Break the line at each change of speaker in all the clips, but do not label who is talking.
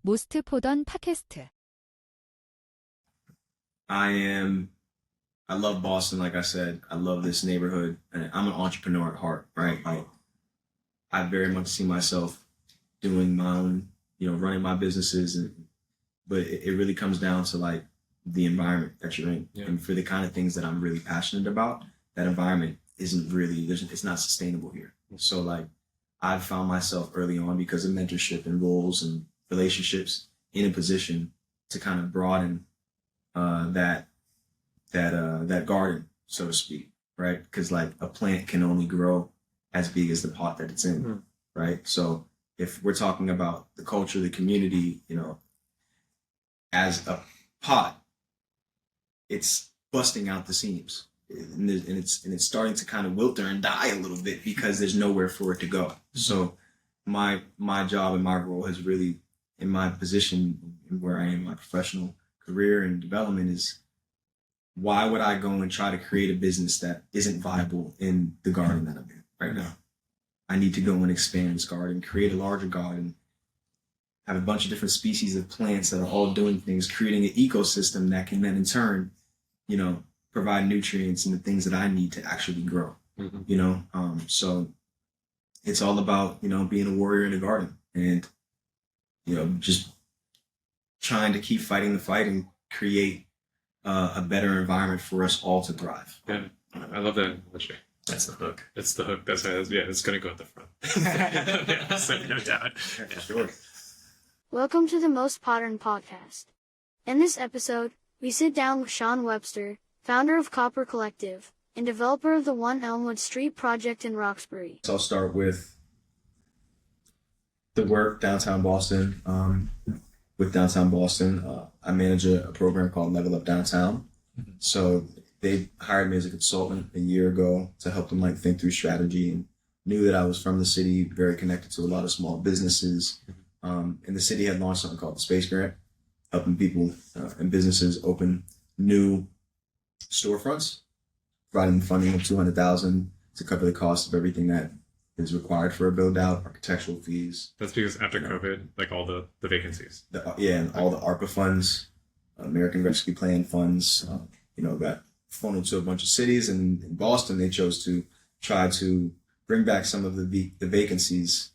most 보던 팟캐스트.
I love Boston, like I said. I love this neighborhood. And I'm an entrepreneur at heart, right? I very much see myself doing my own, running my businesses. But it really comes down to like the environment that you're in. Yeah. And for the kind of things that I'm really passionate about, that environment isn't really, it's not sustainable here. So like I've found myself early on because of mentorship and roles and relationships in a position to kind of broaden that garden, so to speak, right? Because like a plant can only grow as big as the pot that it's in, right? So if we're talking about the culture, the community, as a pot, it's busting out the seams, and it's starting to kind of wilter and die a little bit because there's nowhere for it to go. So my job and my role has really, in my position where I am, my professional career and development is, why would I go and try to create a business that isn't viable in the garden that I'm in right now? I need to go and expand this garden, create a larger garden, have a bunch of different species of plants that are all doing things, creating an ecosystem that can then in turn, provide nutrients and the things that I need to actually grow, So it's all about, being a warrior in the garden and, just trying to keep fighting the fight and create a better environment for us all to thrive.
Yeah, I love that analogy.
That's the hook.
It's the hook. That's it's going to go at the front. Yeah, so no doubt.
Yeah, for sure.
Welcome to the Most Modern Podcast. In this episode, we sit down with Sean Webster, founder of Copper Collective and developer of the One Elmwood Street project in Roxbury.
So I'll start with the work downtown Boston. With downtown Boston, I manage a program called Level Up Downtown. So they hired me as a consultant a year ago to help them think through strategy, and knew that I was from the city, very connected to a lot of small businesses. And the city had launched something called the Space Grant, helping people and businesses open new storefronts, providing funding of $200,000 to cover the cost of everything that is required for a build out, architectural fees.
That's because after COVID, all the vacancies.
And all the ARPA funds, American Rescue Plan funds, got funneled to a bunch of cities. And in Boston, they chose to try to bring back some of the vacancies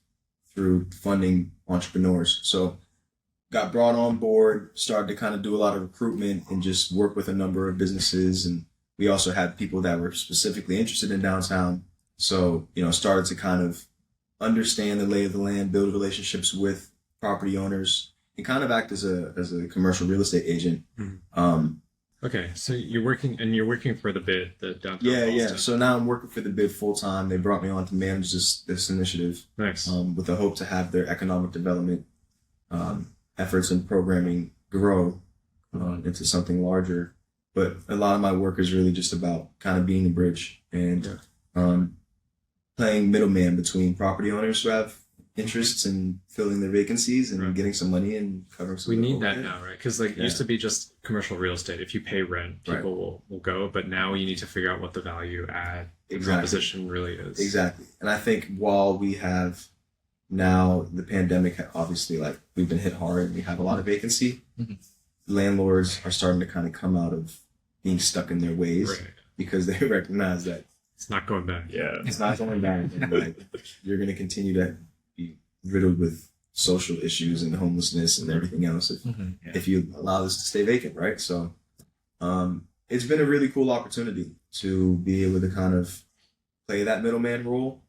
through funding entrepreneurs. So got brought on board, started to kind of do a lot of recruitment and just work with a number of businesses. And we also had people that were specifically interested in downtown. So, started to kind of understand the lay of the land, build relationships with property owners, and kind of act as a commercial real estate agent.
Okay, so you're working for the BID, the downtown Boston.
Yeah. So now I'm working for the BID full time. They brought me on to manage this initiative.
Nice.
With the hope to have their economic development efforts and programming grow into something larger. But a lot of my work is really just about kind of being a bridge and playing middleman between property owners who have interests in filling their vacancies and getting some money and covering some.
We need that now, right? Because it used to be just commercial real estate. If you pay rent, people will go. But now you need to figure out what the value add proposition really is.
Exactly. And I think while we have now the pandemic, obviously, we've been hit hard and we have a lot of vacancy, landlords are starting to kind of come out of being stuck in their ways because they recognize that
it's not going back.
Yeah. It's not going back. And, you're going to continue to be riddled with social issues and homelessness and everything else if you allow this to stay vacant, right? So it's been a really cool opportunity to be able to kind of play that middleman role.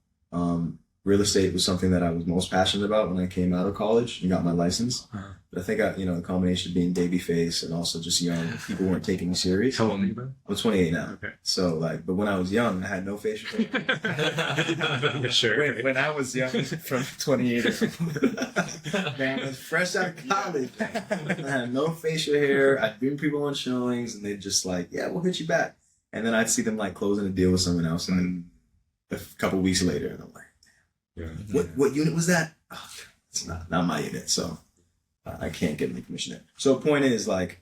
Real estate was something that I was most passionate about when I came out of college and got my license. But I think a combination of being baby face and also just young, people weren't taking me serious.
How old are you, bro?
I'm 28 now.
Okay.
So but when I was young, I had no facial hair.
Sure.
When I was young, from 28, man, I was fresh out of college. I had no facial hair. I'd bring people on showings and they'd just yeah, we'll hit you back. And then I'd see them closing a deal with someone else. And then a couple weeks later, and I'm what unit was that? Oh, it's not my unit. So I can't get any commission there. So point is I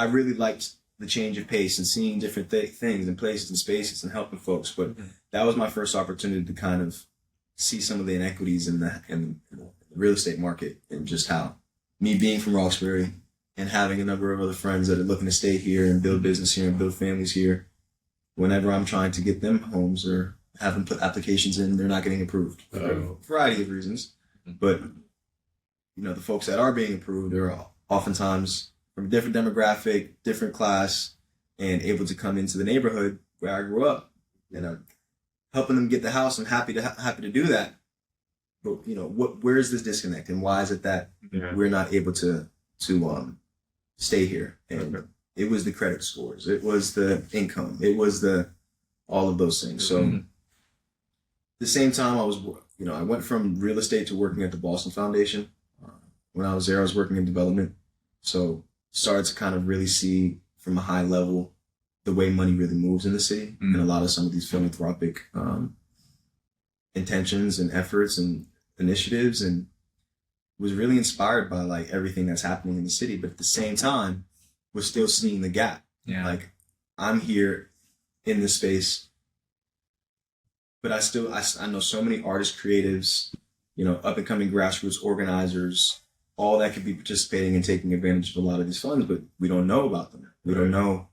really liked the change of pace and seeing different things and places and spaces and helping folks. But that was my first opportunity to kind of see some of the inequities in the real estate market and just how me being from Roxbury and having a number of other friends that are looking to stay here and build business here and build families here, whenever I'm trying to get them homes or have them put applications in, they're not getting approved for a variety of reasons. But, you know, the folks that are being approved are oftentimes from a different demographic, different class, and able to come into the neighborhood where I grew up. And I'm helping them get the house. I'm happy to do that. But, you know, where is this disconnect, and why is it that we're not able to stay here? And it was the credit scores, it was the income, it was all of those things. So at the same time, I went from real estate to working at the Boston Foundation. When I was there, I was working in development. So started to kind of really see from a high level the way money really moves in the city, and a lot of some of these philanthropic intentions and efforts and initiatives, and was really inspired by like everything that's happening in the city. But at the same time, we're still seeing the gap. Yeah. Like I'm here in this space, but I know so many artists, creatives, you know, up and coming grassroots organizers, all that could be participating and taking advantage of a lot of these funds, but we don't know about them. We don't know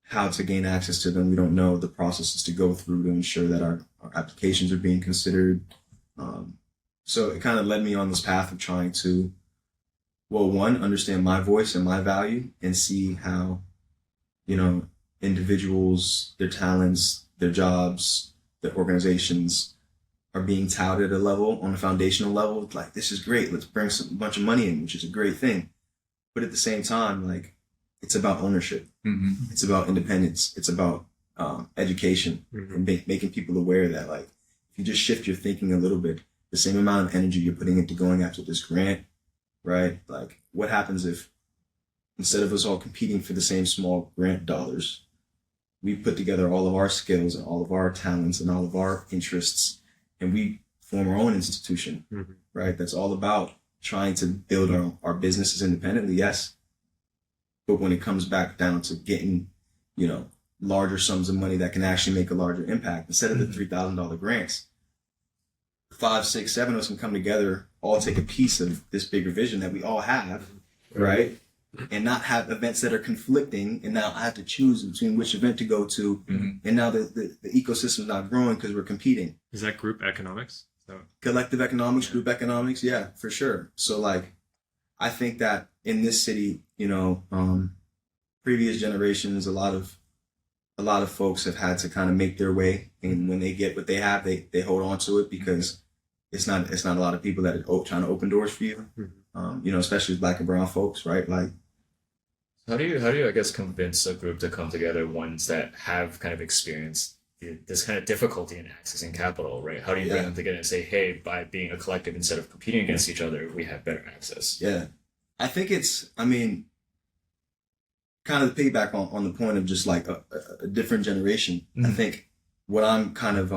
how to gain access to them. We don't know the processes to go through to ensure that our applications are being considered. So it kind of led me on this path of trying to, well, one, understand my voice and my value, and see how, you know, individuals, their talents, their jobs, their organizations are being touted at a level, on a foundational level. Like, this is great. Let's bring a bunch of money in, which is a great thing. But at the same time, like, it's about ownership. It's about independence. It's about education, and making people aware that, like, if you just shift your thinking a little bit, the same amount of energy you're putting into going after this grant, right? Like, what happens if instead of us all competing for the same small grant dollars, we put together all of our skills and all of our talents and all of our interests, and we form our own institution, right? That's all about trying to build our businesses independently, yes. But when it comes back down to getting, you know, larger sums of money that can actually make a larger impact, instead of the $3,000 grants, 5, 6, 7 of us can come together, all take a piece of this bigger vision that we all have, right? And not have events that are conflicting, and now I have to choose between which event to go to. And now the ecosystem's not growing because we're competing.
Is that group economics?
Collective economics, group economics, yeah, for sure. So like, I think that in this city, you know, previous generations, a lot of folks have had to kind of make their way, and when they get what they have, they hold on to it, because it's not a lot of people that are trying to open doors for you. You know, especially Black and brown folks, right? Like,
how do you I guess convince a group to come together, ones that have kind of experienced this kind of difficulty in accessing capital, right? How do you bring them together and say, hey, by being a collective instead of competing against each other, we have better access?
Yeah, I think kind of piggyback on the point of just like a different generation. I think what I'm kind of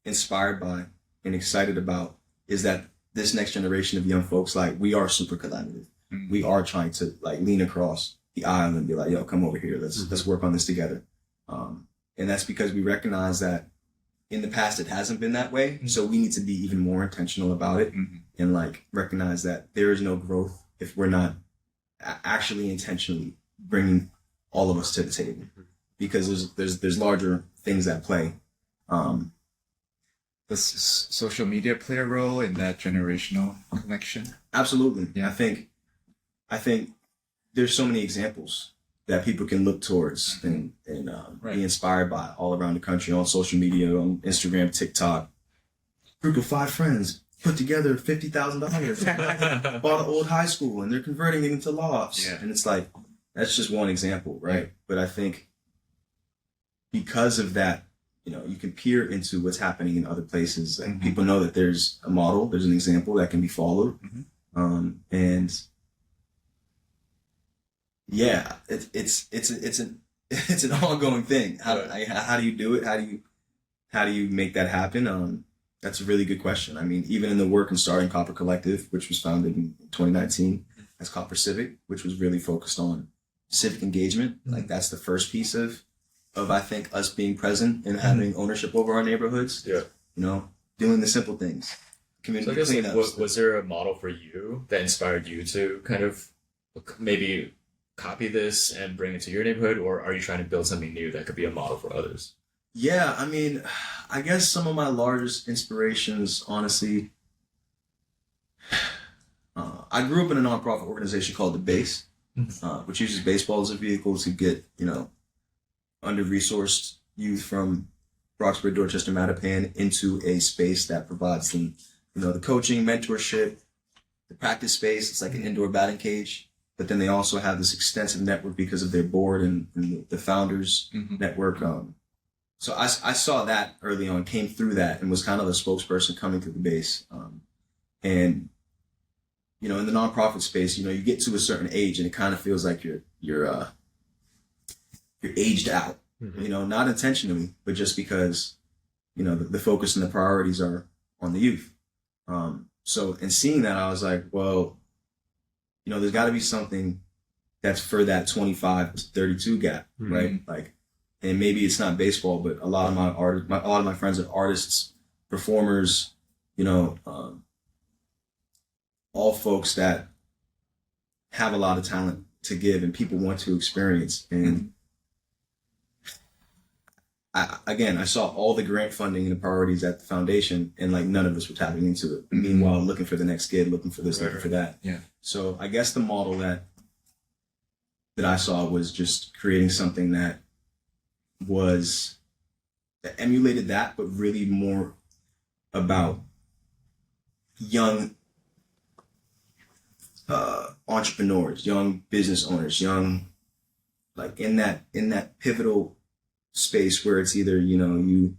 inspired by and excited about is that this next generation of young folks, like, we are super collaborative. We are trying to like lean across the aisle and be like, yo, come over here. Let's work on this together. And that's because we recognize that in the past, it hasn't been that way. So we need to be even more intentional about it, and like recognize that there is no growth if we're not actually intentionally bringing all of us to the table, because there's larger things at play.
Does social media play a role in that generational connection?
Absolutely. Yeah. I think there's so many examples that people can look towards and be inspired by all around the country, on social media, on Instagram, TikTok. Group of 5 friends put together $50,000, bought an old high school, and they're converting it into lofts. Yeah. And it's like, that's just one example, right? But I think because of that, you know, you can peer into what's happening in other places. Like, people know that there's a model, there's an example that can be followed. And yeah, it's an ongoing thing. How do you do it? How do you make that happen? That's a really good question. I mean, even in the work and starting Copper Collective, which was founded in 2019 as Copper Civic, which was really focused on civic engagement. Like, that's the first piece of I think us being present and having ownership over our neighborhoods. Yeah. You know, doing the simple things. community
So I guess
cleanups.
was there a model for you that inspired you to kind of maybe copy this and bring it to your neighborhood, or are you trying to build something new that could be a model for others?
Yeah, I mean, I guess some of my largest inspirations, honestly, I grew up in a nonprofit organization called The Base, which uses baseball as a vehicle to get, under-resourced youth from Roxbury, Dorchester, Mattapan into a space that provides them, the coaching, mentorship, the practice space. It's like an indoor batting cage. But then they also have this extensive network because of their board and the founders network. So I saw that early on, came through that, and was kind of a spokesperson coming through The Base. And in the nonprofit space, you get to a certain age and it kind of feels like you're aged out. Not intentionally, but just because the focus and the priorities are on the youth. So in seeing that, I was like, well, there's got to be something that's for that 25 to 32 gap, right? Like, and maybe it's not baseball, but a lot of my friends are artists, performers, all folks that have a lot of talent to give and people want to experience. And I saw all the grant funding and the priorities at the foundation, and like none of us were tapping into it. Meanwhile, looking for the next kid, looking for this, looking for that.
Yeah.
So I guess the model that I saw was just creating something that emulated that, but really more about young entrepreneurs, young business owners, like in that pivotal space where it's either, you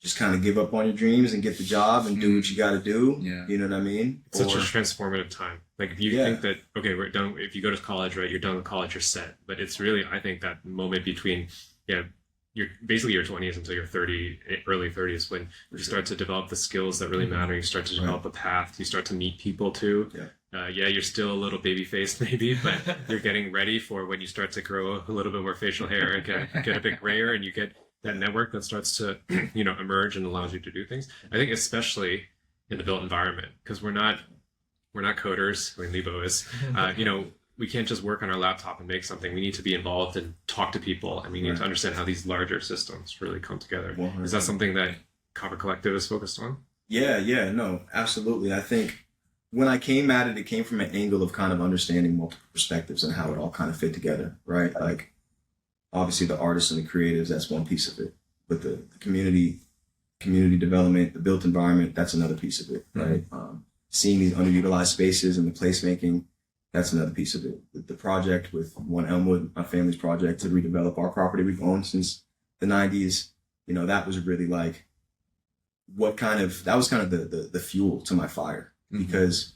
just kind of give up on your dreams and get the job and do what you got to do.
Yeah.
You know what I mean?
It's such a transformative time. Like if you think that, okay, we're done. If you go to college, right, you're done with college, you're set. But it's really, I think that moment between, you're basically your 20s until your early 30s, when you start to develop the skills that really matter. You start to develop a path. You start to meet people too. You're still a little baby faced maybe, but you're getting ready for when you start to grow a little bit more facial hair and get a bit grayer, and you get that network that starts to, emerge and allows you to do things. I think especially in the built environment, because we're not coders. I mean, Lebo is, we can't just work on our laptop and make something. We need to be involved and talk to people, and we need to understand how these larger systems really come together. 100%. Is that something that Copper Collective is focused on? Yeah, no, absolutely. I think when I came at it, it came from an angle of kind of understanding multiple perspectives and how it all kind of fit together, right? Like, obviously the artists and the creatives, that's one piece of it. But the community development, the built environment, that's another piece of it, right? Seeing these underutilized spaces and the placemaking, that's another piece of it. The project with One Elmwood, my family's project to redevelop our property we've owned since the 90s, that was really like that was kind of the fuel to my fire, because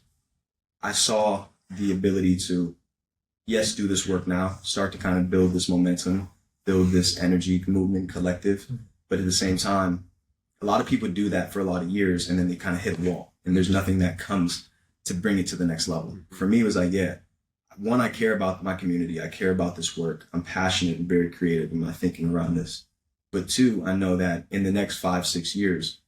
I saw the ability to, yes, do this work now, start to kind of build this momentum, build this energy movement collective. But at the same time, a lot of people do that for a lot of years and then they kind of hit a wall and there's nothing that comes to bring it to the next level. For me, it was like, one, I care about my community. I care about this work. I'm passionate and very creative in my thinking around this. But two, I know that in the next 5-6 years,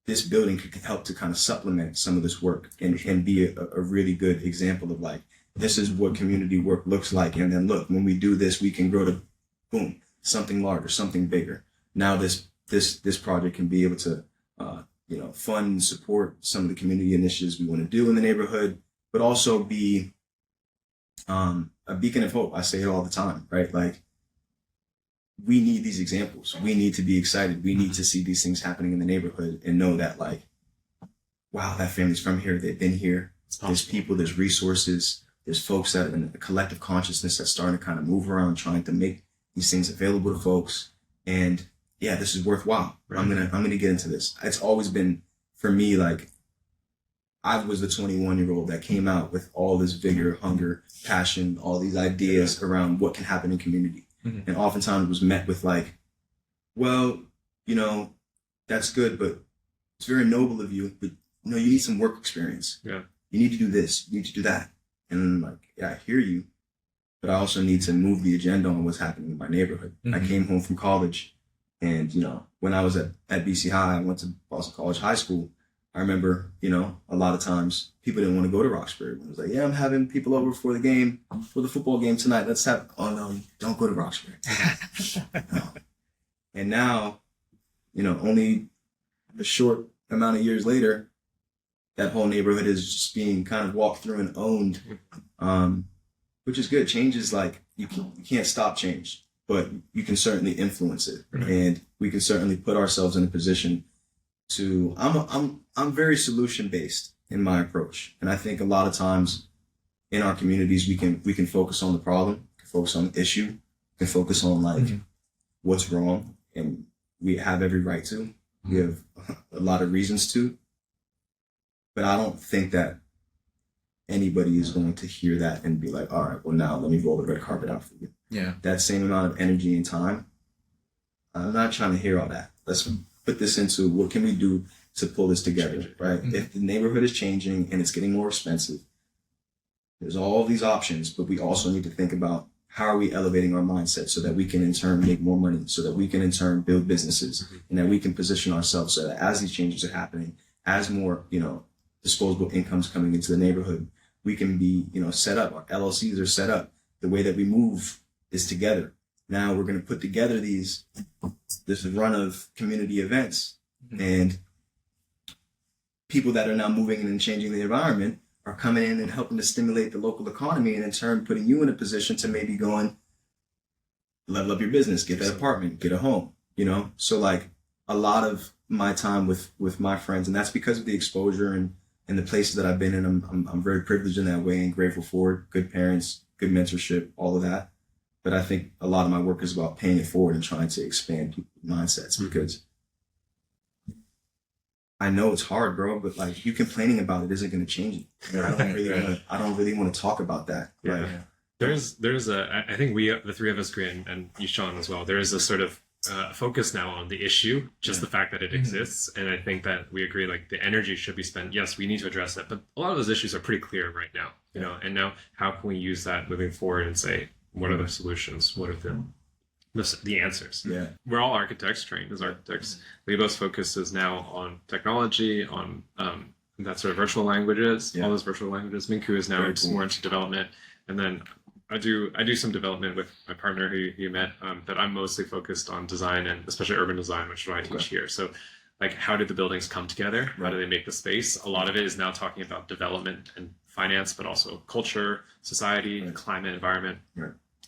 this building could help to kind of supplement some of this work and be a really good example of like, this is what community work looks like. And then look, when we do this, we can grow to, boom, something larger, something bigger. Now this project can be able to, fund and support some of the community initiatives we want to do in the neighborhood, but also be a beacon of hope. I say it all the time, right? Like, we need these examples. We need to be excited. We need to see these things happening in the neighborhood and know that, like, wow, that family's from here. They've been here. There's people, there's resources, there's folks that are in a collective consciousness that's starting to kind of move around, trying to make these things available to folks. And yeah, this is worthwhile. Right. I'm gonna get into this. It's always been, for me, like, I was the 21-year-old that came out with all this vigor, hunger, passion, all these ideas around what can happen in community. And oftentimes it was met with like, well, that's good, but it's very noble of you, but you need some work experience. Yeah. You need to do this, you need to do that. And I'm like, yeah, I hear you, but I also need to move the agenda on what's happening in my neighborhood. I came home from college.
And, when I was at BC High, I went to Boston College High School. I remember, a lot of times people didn't want to go to Roxbury. It was like, yeah, I'm having people over for the football game tonight. Let's have, oh no, don't go to Roxbury. No. And now, only a short amount of years later, that whole neighborhood is just being kind of walked through and owned, which is good. Change is like, you can't stop change, but you can certainly influence it. And we can certainly put ourselves in a position to, I'm very solution based in my approach. And I think a lot of times in our communities, we can focus on the problem, focus on the issue, can focus on like what's wrong. And we have every right to, we have a lot of reasons to, but I don't think that anybody is going to hear that and be like, all right, well now let me roll the red carpet out for you.
Yeah.
That same amount of energy and time, I'm not trying to hear all that. Let's put this into what can we do to pull this together, right? If the neighborhood is changing and it's getting more expensive, there's all these options, but we also need to think about how are we elevating our mindset so that we can in turn make more money, so that we can in turn build businesses, and that we can position ourselves so that as these changes are happening, as more, disposable incomes coming into the neighborhood, we can be, set up. Our LLCs are set up. The way that we move is together. Now we're going to put together this run of community events, and people that are now moving in and changing the environment are coming in and helping to stimulate the local economy, and in turn putting you in a position to maybe go and level up your business, get that apartment, get a home, So like a lot of my time with my friends, and that's because of the exposure and the places that I've been in, I'm very privileged in that way and grateful for it. Good parents, good mentorship, all of that. But I think a lot of my work is about paying it forward and trying to expand people's mindsets, because I know it's hard, bro, but like you complaining about it isn't going to change it. I don't really want to talk about that.
Yeah.
Like,
There's I think the three of us agree, and you, Sean, as well. There is a sort of focus now on the issue, just the fact that it exists. And I think that we agree, like the energy should be spent. Yes, we need to address it, but a lot of those issues are pretty clear right now, and now how can we use that moving forward and say, what are the solutions? What are the answers?
Yeah.
We're all architects, trained as architects. Lebo's focus is now on technology, on that sort of virtual languages, all those virtual languages. Minku is now more into development. And then I do some development with my partner who you met, but I'm mostly focused on design, and especially urban design, which is what I teach here. So like, how do the buildings come together? How do they make the space? A lot of it is now talking about development and finance, but also culture, society, climate, environment,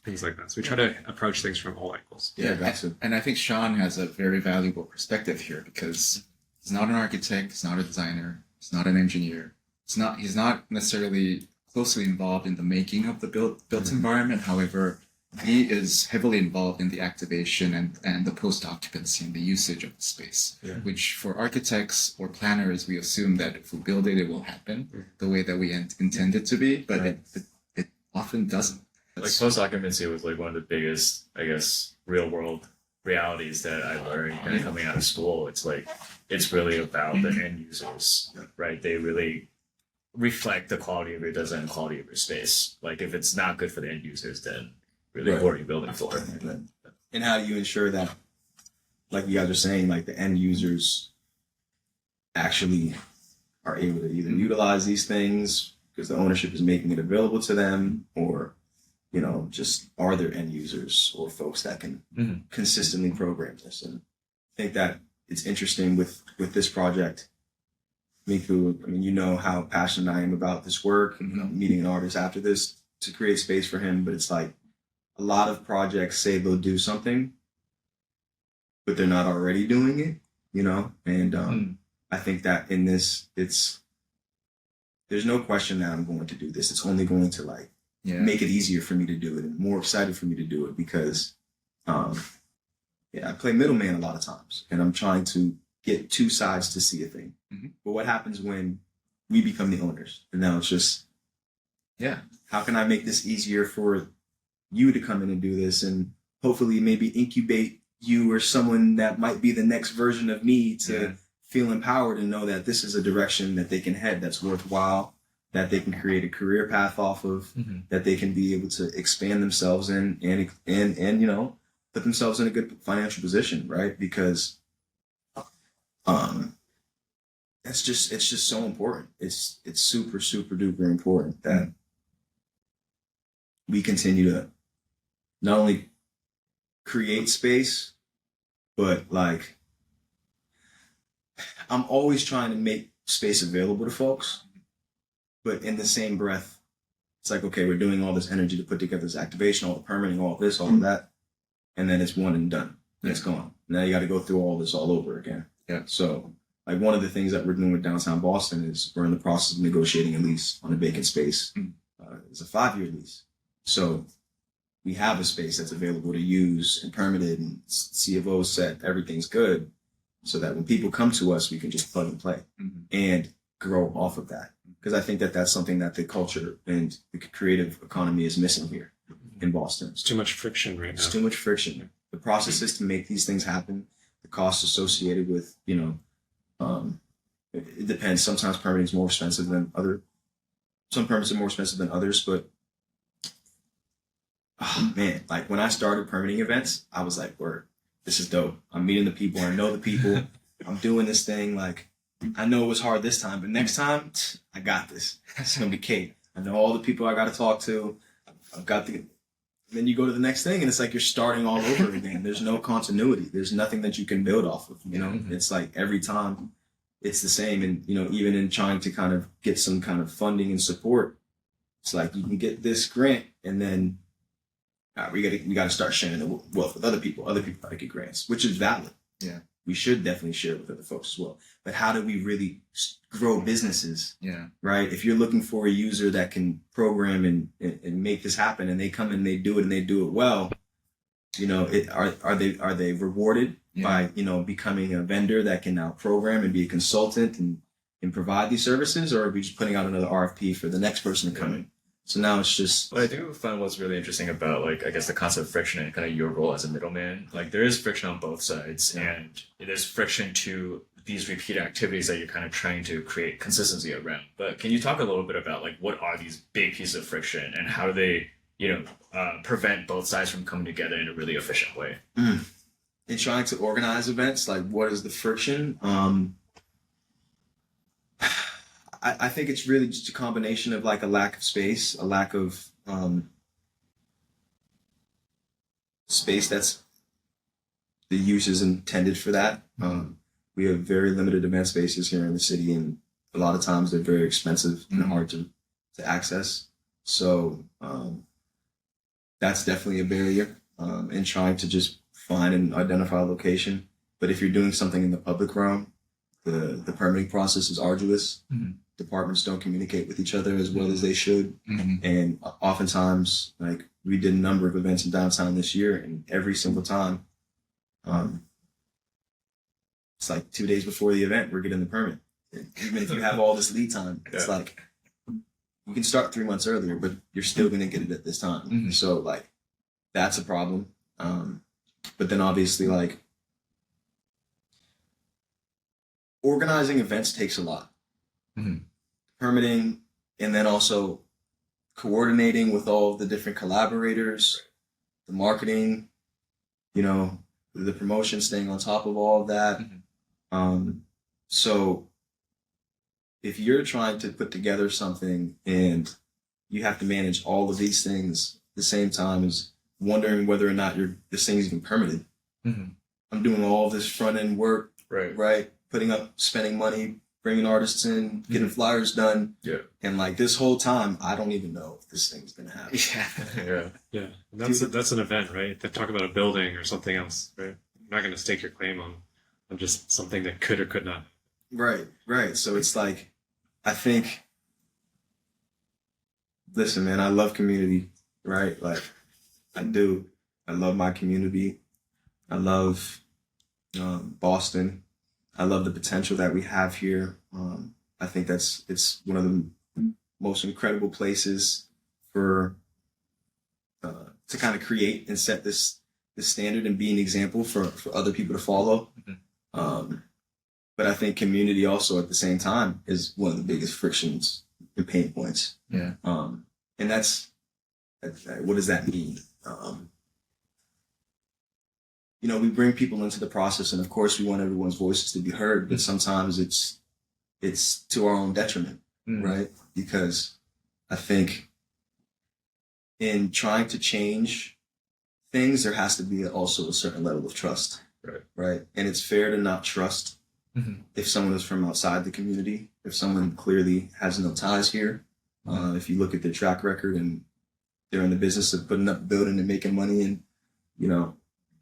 things like that. So we try to approach things from all angles.
Yeah, and I think Sean has a very valuable perspective here, because he's not an architect, he's not a designer, he's not an engineer. He's not necessarily closely involved in the making of the built environment. However, he is heavily involved in the activation and the post-occupancy and the usage of the space, which for architects or planners, we assume that if we build it, it will happen the way that we intend it to be, but it often doesn't.
Like post-occupancy was like one of the biggest, I guess, real world realities that I learned kind of coming out of school. It's like, it's really about the end users, right? They really reflect the quality of your design and quality of your space. Like if it's not good for the end users, then really what are you building for?
And how do you ensure that, like you guys are saying, like the end users actually are able to either utilize these things because the ownership is making it available to them, or just are there end users or folks that can consistently program this? And I think that it's interesting with this project. Miku, I mean, how passionate I am about this work, meeting an artist after this to create space for him. But it's like a lot of projects say they'll do something, but they're not already doing it, And I think that in this, there's no question that I'm going to do this. It's only going to make it easier for me to do it and more excited for me to do it, because I play middleman a lot of times, and I'm trying to get two sides to see a thing. But what happens when we become the owners? And now it's just, how can I make this easier for you to come in and do this, and hopefully maybe incubate you or someone that might be the next version of me to feel empowered and know that this is a direction that they can head that's worthwhile, that they can create a career path off of, that they can be able to expand themselves in, and put themselves in a good financial position, right? Because it's just so important. It's super, super duper important that we continue to not only create space, but like I'm always trying to make space available to folks, but in the same breath, it's like, okay, we're doing all this energy to put together this activation, all the permitting, all this, all of that, and then it's one and done. And it's gone. Now you got to go through all this all over again.
Yeah.
So like one of the things that we're doing with downtown Boston is we're in the process of negotiating a lease on a vacant space. It's a 5-year lease. So we have a space that's available to use and permitted and C of O set, everything's good. So that when people come to us, we can just plug and play and grow off of that. Because I think that that's something that the culture and the creative economy is missing here in Boston.
It's too much friction right now.
It's too much friction. The processes to make these things happen, the costs associated with, it depends. Sometimes permitting is more expensive than some permits are more expensive than others, but oh man, like when I started permitting events, I was like, word, this is dope. I'm meeting the people. I know the people. I'm doing this thing. Like, I know it was hard this time, but next time, I got this. It's going to be cake. I know all the people I got to talk to. I've got then you go to the next thing and it's like you're starting all over again. There's no continuity. There's nothing that you can build off of, It's like every time it's the same. And, even in trying to kind of get some kind of funding and support, it's like you can get this grant and then we got to start sharing the wealth with other people. Other people got to get grants, which is valid.
Yeah.
We should definitely share with other folks as well. But how do we really grow businesses? Yeah. Right. If you're looking for a user that can program and make this happen, and they come and they do it well, are they rewarded by becoming a vendor that can now program and be a consultant and provide these services, or are we just putting out another RFP for the next person to come in? So now it's just.
What I do find what's really interesting about, I guess, the concept of friction and kind of your role as a middleman. There is friction on both sides, and there's friction to these repeat activities that you're kind of trying to create consistency around. But can you talk a little bit about what are these big pieces of friction and how do they, prevent both sides from coming together in a really efficient way?
In trying to organize events, what is the friction? I think it's really just a combination of a lack of space, a lack of space that's the use is intended for that. We have very limited event spaces here in the city, and a lot of times they're very expensive and hard to access. So that's definitely a barrier in trying to just find and identify a location. But if you're doing something in the public realm, the permitting process is arduous. Departments don't communicate with each other as well as they should. And oftentimes, we did a number of events in downtown this year, and every single time, it's 2 days before the event, we're getting the permit. And even if you have all this lead time, it's you can start 3 months earlier, but you're still going to get it at this time. So that's a problem. But then obviously organizing events takes a lot. Permitting, and then also coordinating with all the different collaborators, the marketing, the promotion, staying on top of all of that. So if you're trying to put together something and you have to manage all of these things at the same time as wondering whether or not this thing is even permitted. I'm doing all this front end work, right? Spending money, bringing artists in, getting flyers done. Yeah. And this whole time, I don't even know if this thing's going to happen.
Yeah. That's an event, right? They talk about a building or something else, right? You're not going to stake your claim on just something that could or could not.
Right. So it's I think, listen, man, I love community, right? I do. I love my community. I love Boston. I love the potential that we have here. I think it's one of the most incredible places for to kind of create and set this standard and be an example for other people to follow. But I think community also at the same time is one of the biggest frictions and pain points. Yeah. And that's what does that mean? we bring people into the process, and of course we want everyone's voices to be heard, but sometimes it's to our own detriment, right? Because I think in trying to change things, there has to be also a certain level of trust, right? And it's fair to not trust if someone is from outside the community, if someone clearly has no ties here. If you look at their track record and they're in the business of putting up a building and making money, and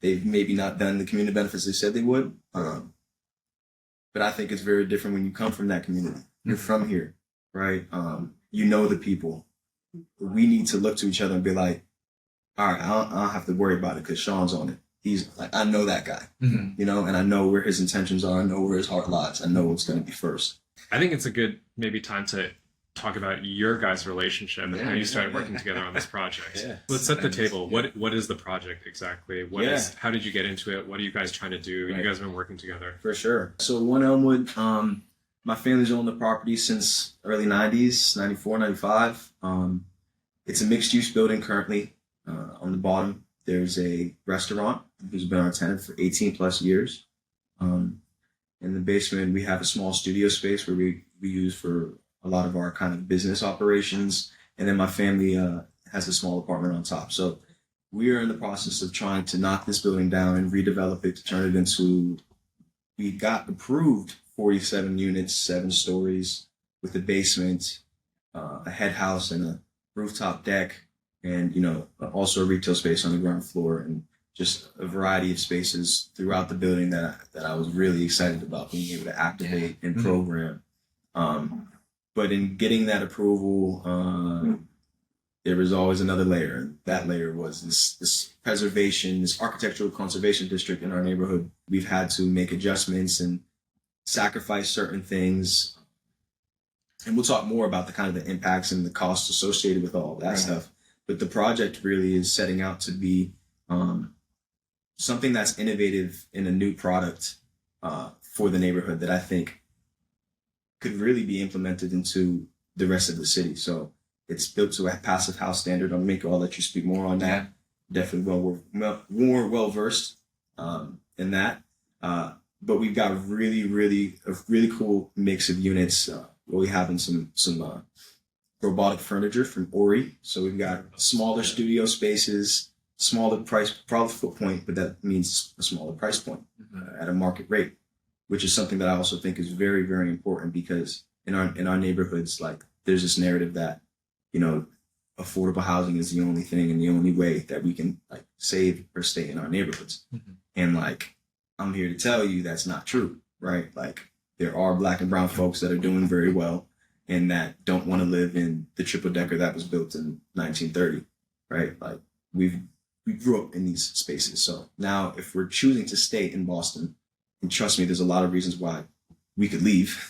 they've maybe not done the community benefits they said they would. But I think it's very different when you come from that community. You're from here, right? You know the people. We need to look to each other and be like, all right, I don't have to worry about it because Sean's on it. He's like, I know that guy, and I know where his intentions are. I know where his heart lies. I know what's going to be first.
I think it's a good maybe time to talk about your guys' relationship and how you started working together on this project. Let's set the table. What is the project exactly? How did you get into it? What are you guys trying to do? You guys have been working together.
For sure. So One Elmwood, my family's owned the property since early 90s, 94, 95. It's a mixed use building currently. On the bottom, there's a restaurant who's been our tenant for 18 plus years. In the basement, we have a small studio space where we use for a lot of our kind of business operations. And then my family has a small apartment on top. So we are in the process of trying to knock this building down and redevelop it to turn it into, we got approved 47 units, 7 stories with a basement, a head house and a rooftop deck, and, also a retail space on the ground floor, and just a variety of spaces throughout the building that I was really excited about being able to activate and program. But in getting that approval, there was always another layer. And that layer was this preservation, this architectural conservation district in our neighborhood. We've had to make adjustments and sacrifice certain things. And we'll talk more about the kind of the impacts and the costs associated with all of that stuff. But the project really is setting out to be something that's innovative in a new product for the neighborhood that I think could really be implemented into the rest of the city. So it's built to a passive house standard. I'll let you speak more on that. Definitely more well-versed in that. But we've got a really cool mix of units. We have in some robotic furniture from Ori. So we've got smaller studio spaces, smaller price, probably footpoint, but that means a smaller price point at a market rate, which is something that I also think is very, very important, because in our neighborhoods, like, there's this narrative that, affordable housing is the only thing and the only way that we can save or stay in our neighborhoods. And I'm here to tell you that's not true, right? There are Black and brown folks that are doing very well and that don't want to live in the triple decker that was built in 1930, right? We grew up in these spaces. So now if we're choosing to stay in Boston, and trust me, there's a lot of reasons why we could leave.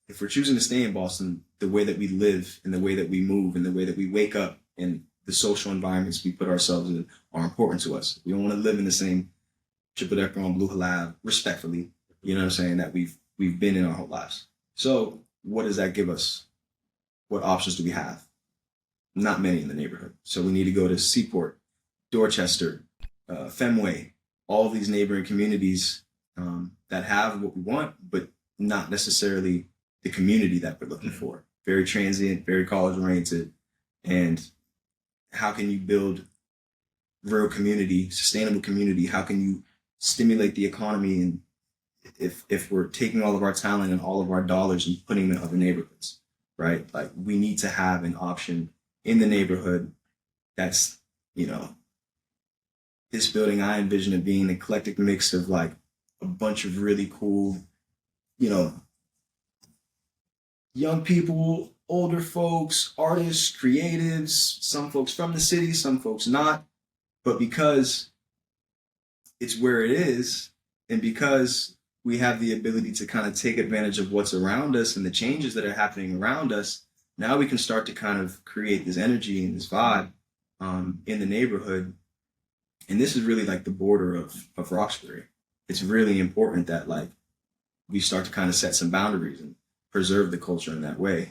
If we're choosing to stay in Boston, the way that we live and the way that we move and the way that we wake up and the social environments we put ourselves in are important to us. We don't want to live in the same triple decker on Blue Hill Ave, respectfully, you know what I'm saying, that we've been in our whole lives. So what does that give us? What options do we have? Not many in the neighborhood. So we need to go to Seaport, Dorchester, Fenway, all of these neighboring communities that have what we want, but not necessarily the community that we're looking for. Very transient, very college oriented. And how can you build real community, sustainable community? How can you stimulate the economy? And if we're taking all of our talent and all of our dollars and putting them in other neighborhoods, right? We need to have an option in the neighborhood that's, this building, I envision it being an eclectic mix of a bunch of really cool, young people, older folks, artists, creatives, some folks from the city, some folks not. But because it's where it is, and because we have the ability to kind of take advantage of what's around us and the changes that are happening around us, now we can start to kind of create this energy and this vibe in the neighborhood. And this is really the border of Roxbury. It's really important that we start to kind of set some boundaries and preserve the culture in that way.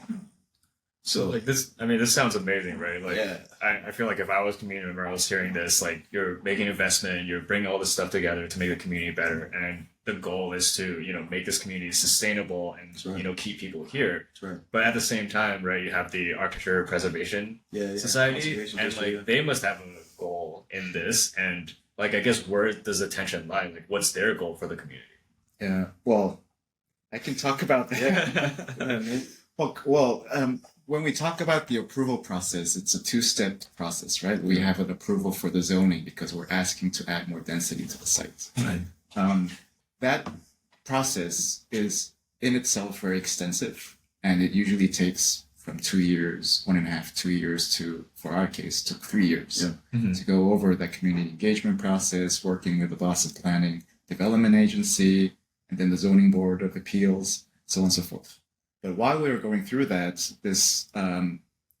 So
like this, I mean, this sounds amazing, right? Like,
yeah,
I feel like if I was a community member, I was hearing this, like you're making investment, you're bringing all this stuff together to make the community better, and the goal is to, make this community sustainable and
That's right.
keep people here.
that's right.
But at the same time, right, you have the Architecture Preservation
Yeah,
Society,
Conservation
and
District,
like they must have a goal in this, and like I guess where does the tension lie? Like, what's their goal for the community?
Yeah. Well, I can talk about that.
man.
When we talk about the approval process, it's a two-step process, right? We have an approval for the zoning because we're asking to add more density to the site.
Right.
That process is in itself very extensive, and it usually takes from 2 years, 1.5, 2 years to, for our case, took 3 years to go over that community engagement process, working with the Boss of Planning Development Agency, and then the Zoning Board of Appeals, so on and so forth. But while we were going through that, this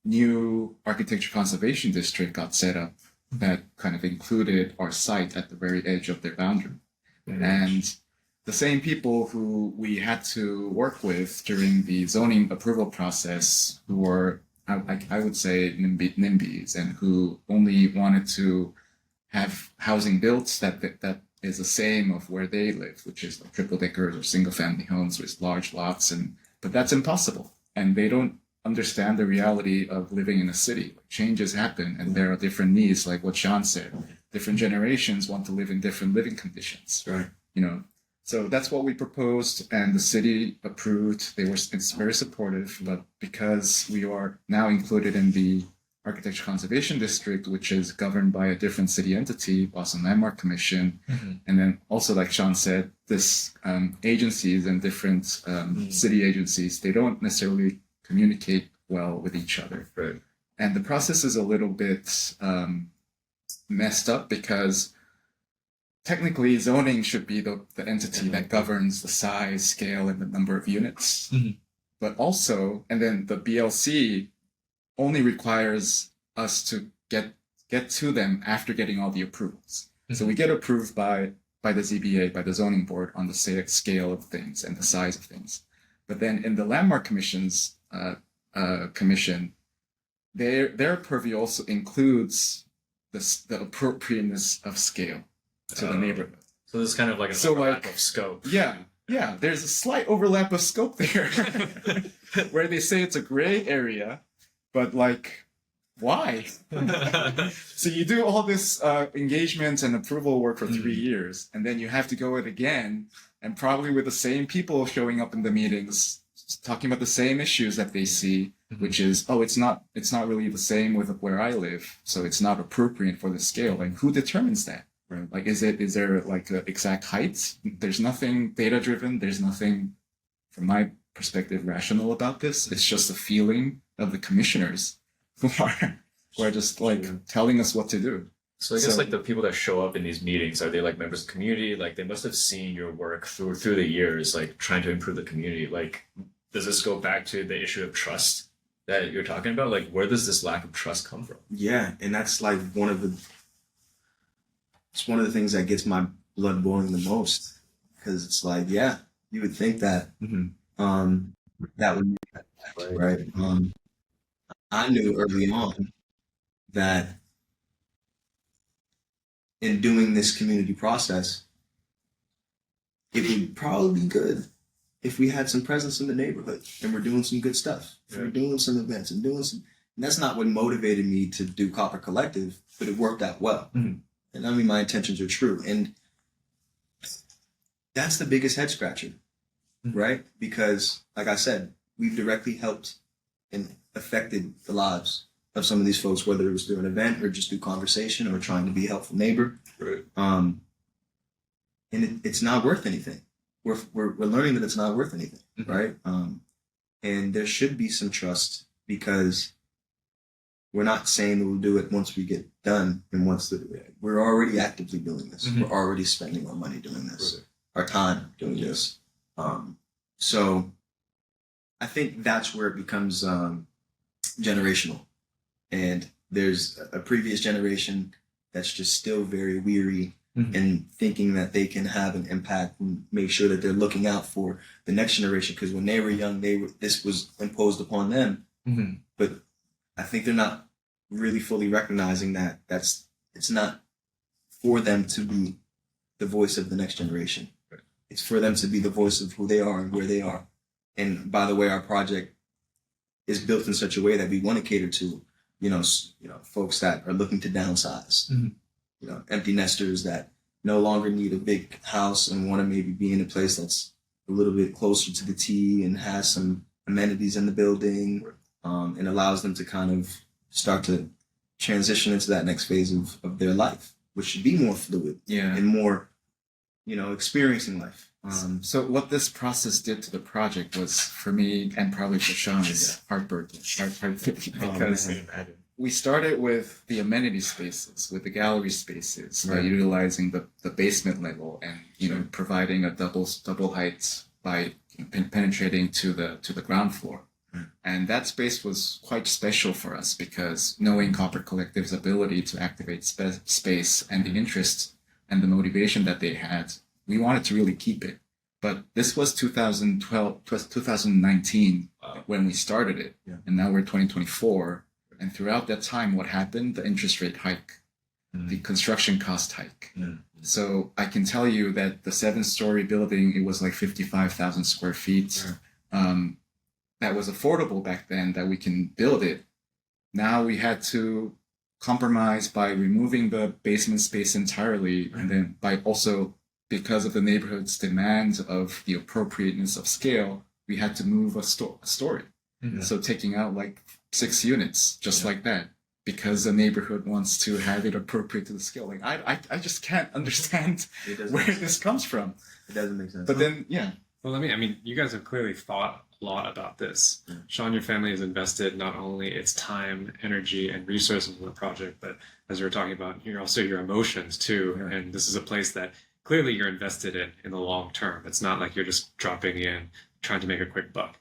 new architecture conservation district got set up that kind of included our site at the very edge of their boundary. And the same people who we had to work with during the zoning approval process, who were, I would say, NIMBYs, and who only wanted to have housing built that is the same of where they live, which is like triple deckers or single family homes with large lots, but that's impossible. And they don't understand the reality of living in a city. Changes happen, and there are different needs, like what Sean said. Different generations want to live in different living conditions.
Right.
So that's what we proposed, and the city approved. It's very supportive, but because we are now included in the Architecture Conservation District, which is governed by a different city entity, Boston Landmark Commission, and then also, like Sean said, this agencies and different city agencies, they don't necessarily communicate well with each other.
Right.
And the process is a little bit messed up because technically zoning should be the entity that governs the size, scale, and the number of units. But also, and then the BLC only requires us to get to them after getting all the approvals. So we get approved by the ZBA, by the zoning board, on the scale of things and the size of things. But then in the Landmark Commission's commission, their purview also includes the appropriateness of scale to the neighborhood.
So this is kind of like an overlap of scope.
Yeah, there's a slight overlap of scope there, where they say it's a gray area, but like, why? So you do all this engagement and approval work for 3 years, and then you have to go it again, and probably with the same people showing up in the meetings, talking about the same issues that they see, which is, it's not really the same with where I live, so it's not appropriate for the scale. And who determines that? Right. Like, is there like the exact height? There's nothing data driven. There's nothing, from my perspective, rational about this. It's just a feeling of the commissioners who are just like telling us what to do.
So I guess like the people that show up in these meetings, are they like members of the community? Like they must have seen your work through the years, like trying to improve the community. Like, does this go back to the issue of trust that you're talking about? Like, where does this lack of trust come from?
Yeah, and that's like it's one of the things that gets my blood boiling the most, because it's like, yeah, you would think that that would be right. I knew early on that in doing this community process, it would probably be good if we had some presence in the neighborhood and we're doing some good stuff. If we're doing some events and and that's not what motivated me to do Copper Collective, but it worked out well. And I mean, my intentions are true. And that's the biggest head scratcher, right? Because, like I said, we've directly helped and affected the lives of some of these folks, whether it was through an event or just through conversation or trying to be a helpful neighbor.
Right.
And it's not worth anything. We're learning that it's not worth anything, right? And there should be some trust, because we're not saying that we'll do it once we get done and we're already actively doing this. We're already spending our money doing this, our time doing this. So I think that's where it becomes generational. And there's a previous generation that's just still very weary and thinking that they can have an impact and make sure that they're looking out for the next generation. Because when they were young, this was imposed upon them
Mm-hmm.
But I think they're not really fully recognizing that it's not for them to be the voice of the next generation.
Right.
It's for them to be the voice of who they are and where they are. And by the way, our project is built in such a way that we want to cater to, folks that are looking to downsize, empty nesters that no longer need a big house and want to maybe be in a place that's a little bit closer to the T and has some amenities in the building, and allows them to kind of start to transition into that next phase of their life, which should be more fluid and more, experiencing life.
So what this process did to the project was, for me and probably for Sean, is heartbreaking. Because we started with the amenity spaces, with the gallery spaces, utilizing the basement level and providing a double height by penetrating to the ground floor. And that space was quite special for us because knowing Copper Collective's ability to activate space and the interest and the motivation that they had, we wanted to really keep it. But this was 2019 when we started it. Yeah. And now we're 2024. And throughout that time, what happened? The interest rate hike, the construction cost hike. So I can tell you that the 7-story building, it was like 55,000 square feet. That was affordable back then, that we can build it. Now we had to compromise by removing the basement space entirely. And then by also, because of the neighborhood's demand of the appropriateness of scale, we had to move a story. So taking out like 6 units, just like that, because the neighborhood wants to have it appropriate to the scale. Like I just can't understand where this comes from.
It doesn't make sense.
But then,
Well, you guys have clearly thought a lot about this. Sean, your family has invested not only its time, energy, and resources in the project, but as we were talking about, also your emotions too. Yeah. And this is a place that clearly you're invested in the long term. It's not like you're just dropping in, trying to make a quick buck.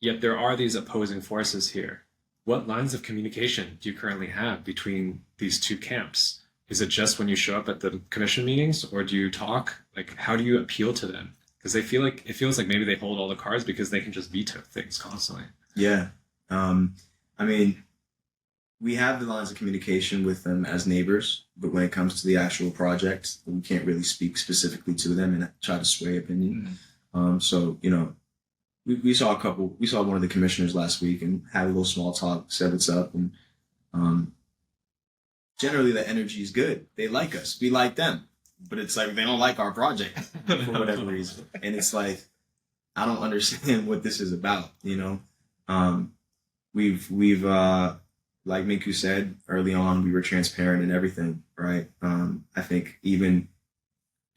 Yet there are these opposing forces here. What lines of communication do you currently have between these two camps? Is it just when you show up at the commission meetings, or do you talk? Like, how do you appeal to them? Because it feels like maybe they hold all the cards because they can just veto things constantly.
Yeah. We have the lines of communication with them as neighbors, but when it comes to the actual project, we can't really speak specifically to them and try to sway opinion. We saw one of the commissioners last week and had a little small talk, said what's up. And generally the energy is good. They like us. We like them. But it's like they don't like our project for whatever reason. And it's like, I don't understand what this is about, We've like Minku said early on, we were transparent in everything, right? I think even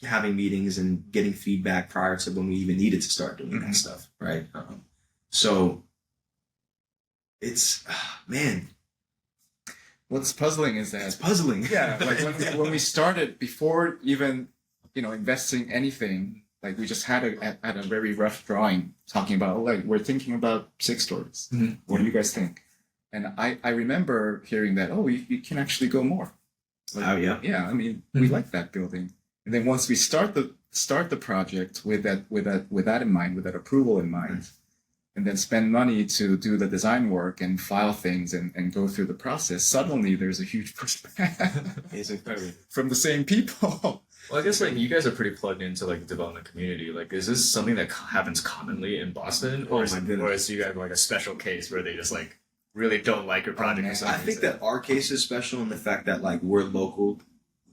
having meetings and getting feedback prior to when we even needed to start doing that stuff, right? So it's, man.
What's puzzling is that
it's puzzling.
Yeah, like when we started, before even investing anything, like we just had a very rough drawing talking about, like, we're thinking about 6 stories. What do you guys think? And I remember hearing that, you can actually go more.
Like,
yeah. We like that building. And then once we start the project with that in mind, with that approval in mind, and then spend money to do the design work and file things and go through the process, suddenly there's a huge pushback from the same people.
Well, I guess like you guys are pretty plugged into like the development community. Like, is this something that happens commonly in Boston, or is you guys like a special case where they just like really don't like your project or something?
I think that our case is special in the fact that like we're local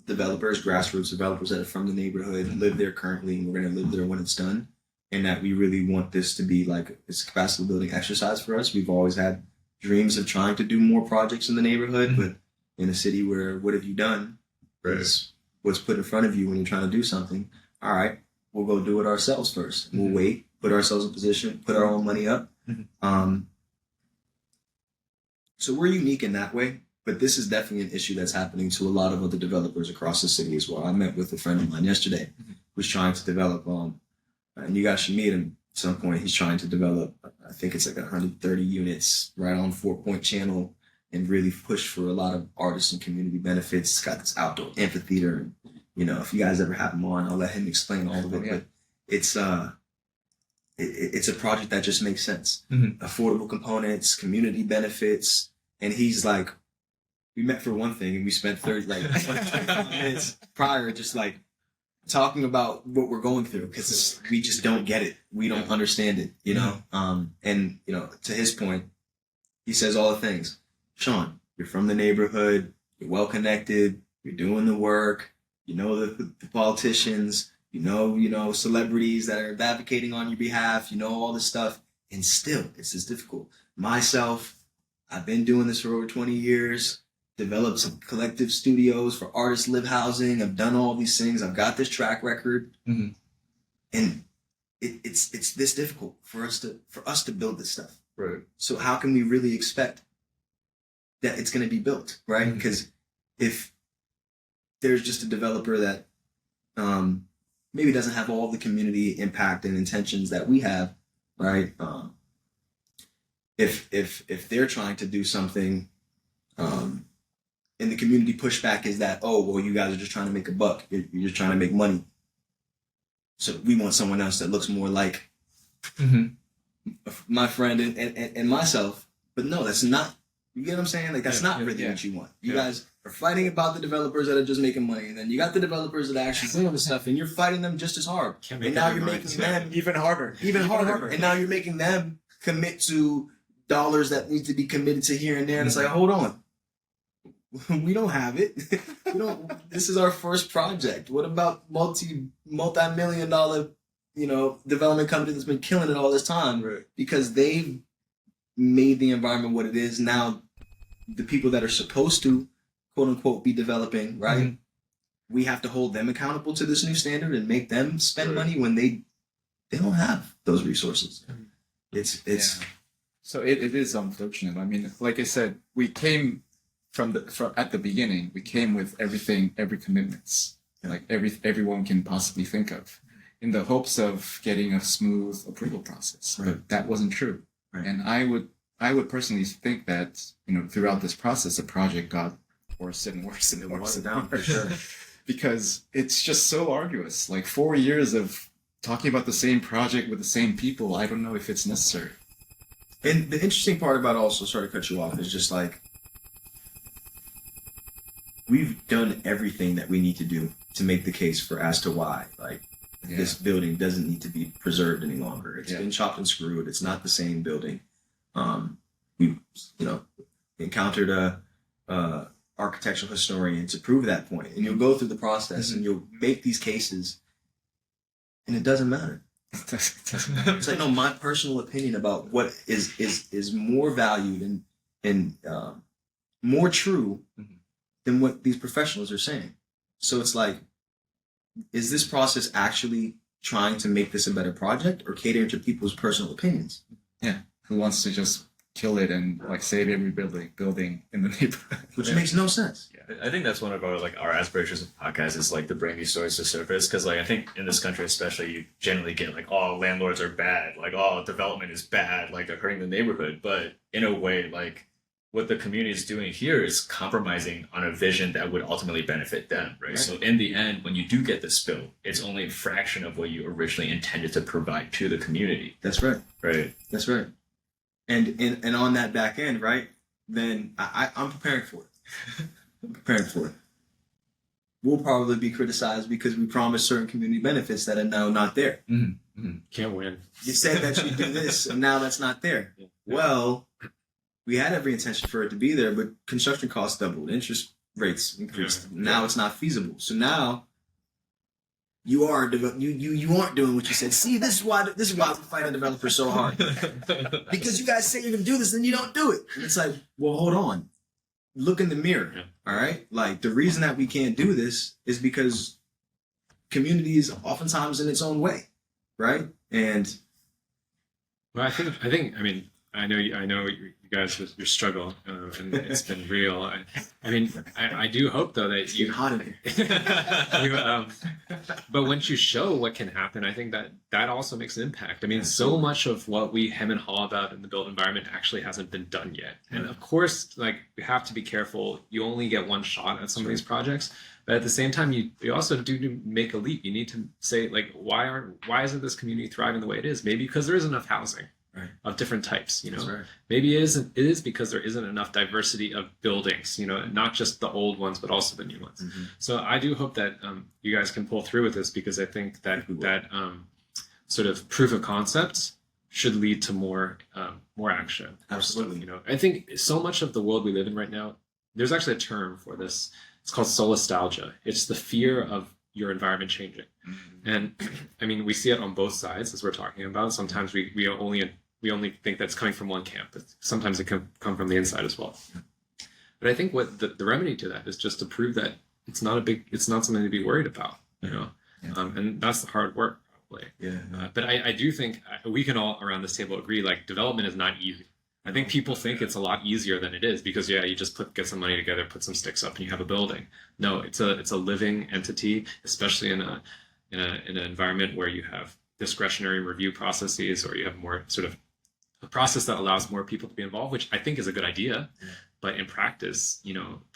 developers, grassroots developers that are from the neighborhood, live there currently, and we're going to live there when it's done. And that we really want this to be like it's a capacity building exercise for us. We've always had dreams of trying to do more projects in the neighborhood, but in a city where what have you done is what's put in front of you when you're trying to do something. All right, we'll go do it ourselves first. We'll wait, put ourselves in position, put our own money up. So we're unique in that way, but this is definitely an issue that's happening to a lot of other developers across the city as well. I met with a friend of mine yesterday who's trying to develop and you guys should meet him at some point. He's trying to develop, I think it's like 130 units right on 4-Point Channel and really push for a lot of artists and community benefits. It's got this outdoor amphitheater. And, if you guys ever have him on, I'll let him explain all of it. But it's it's a project that just makes sense.
Mhm.
Affordable components, community benefits, and he's like, we met for one thing, and we spent 25 minutes prior just like talking about what we're going through because we just don't get it. We don't understand it, you know. And you know, to his point, he says all the things. Sean, you're from the neighborhood. You're well connected. You're doing the work. You know the politicians. You know celebrities that are advocating on your behalf. You know all this stuff, and still, it's just difficult. Myself, I've been doing this for over 20 years. Developed some collective studios for artists live housing. I've done all these things. I've got this track record,
Mhm.
and it's this difficult for us to build this stuff.
Right.
So how can we really expect that it's going to be built, right?
Mhm.
Because if there's just a developer that maybe doesn't have all the community impact and intentions that we have, right? If they're trying to do something, and the community pushback is that, oh, well, you guys are just trying to make a buck. You're just trying to make money. So we want someone else that looks more like
Mhm.
my friend and myself. But no, that's not. You get what I'm saying? Like, that's not really what you want. You guys are fighting about the developers that are just making money. And then you got the developers that are actually doing the stuff, and you're fighting them just as hard. And now you're making them
Even harder.
even harder. And now you're making them commit to dollars that need to be committed to here and there. And it's like, hold on. We don't have it. We don't. This is our first project. What about multi-million-dollar, development company that's been killing it all this time?
Right.
Because they've made the environment what it is. Now, the people that are supposed to, quote unquote, be developing, right?
Mhm.
We have to hold them accountable to this new standard and make them spend money when they don't have those resources. It's
Yeah. So it is unfortunate. I mean, like I said, we came from at the beginning. We came with every commitments, like everyone can possibly think of, in the hopes of getting a smooth approval process.
Right.
But that wasn't true.
Right.
And I would personally think that throughout this process, the project got worse and worse and worse and
down for
worse.
sure.
Because it's just so arduous. Like 4 years of talking about the same project with the same people. I don't know if it's necessary.
And the interesting part about also, sorry to cut you off, is just like, we've done everything that we need to do to make the case for as to why, like, this building doesn't need to be preserved any longer. It's been chopped and screwed. It's not the same building. We, encountered a architectural historian to prove that point, and you'll go through the process and you'll make these cases, and it doesn't matter. It's like, no, my personal opinion about what is more valued and more true than what these professionals are saying. So it's like, is this process actually trying to make this a better project or catering to people's personal opinions?
Yeah. Who wants to just kill it and like save every building in the neighborhood?
Which makes no sense.
Yeah, I think that's one of our aspirations of podcast is like to bring these stories to surface, because like I think in this country especially you generally get like, oh, landlords are bad, like, oh, development is bad, like they're hurting the neighborhood. But in a way, like what the community is doing here is compromising on a vision that would ultimately benefit them, right? So in the end, when you do get this bill, it's only a fraction of what you originally intended to provide to the community.
That's right.
Right.
That's right. And on that back end, right, then I'm preparing for it. I'm preparing for it. We'll probably be criticized because we promised certain community benefits that are now not there.
Mm-hmm. Mm-hmm.
Can't win.
You said that you do this, and now that's not there.
Yeah.
Well, we had every intention for it to be there, but construction costs doubled, interest rates increased.
Yeah.
Now it's not feasible. So now you aren't doing what you said. See, this is why we fight developers so hard, because you guys say you're gonna do this, and you don't do it. And it's like, well, hold on, look in the mirror.
Yeah.
All right, like the reason that we can't do this is because community is oftentimes in its own way, right? And
Well, I think, I mean, I know you guys your struggle, and it's been real. I mean, I do hope though that
It's hot in here.
but once you show what can happen, I think that also makes an impact. I mean, so
Absolutely.
much of what we hem and haw about in the built environment actually hasn't been done yet. And of course, like we have to be careful. You only get one shot at some of these projects. But at the same time, you also do make a leap. You need to say like, why isn't this community thriving the way it is? Maybe because there isn't enough housing
Right.
of different types.
That's right.
Maybe it is because there isn't enough diversity of buildings. Not just the old ones, but also the new ones.
Mhm.
So I do hope that you guys can pull through with this, because I think that
We will.
that sort of proof of concept should lead to more action. More stuff,
Absolutely.
I think so much of the world we live in right now, there's actually a term for this. It's called solastalgia. It's the fear of your environment changing. And I mean, we see it on both sides, as we're talking about. Sometimes we only think that's coming from one camp, but sometimes it can come from the inside as well. But I think what the remedy to that is just to prove that it's not something to be worried about,
Yeah.
and that's the hard work probably.
Yeah.
But I do think we can all around this table agree, like, development is not easy. I think people think it's a lot easier than it is, because you just get some money together, put some sticks up, and you have a building. No, it's a living entity, especially in an environment where you have discretionary review processes, or you have more sort of a process that allows more people to be involved, which I think is a good idea.
Yeah.
But in practice,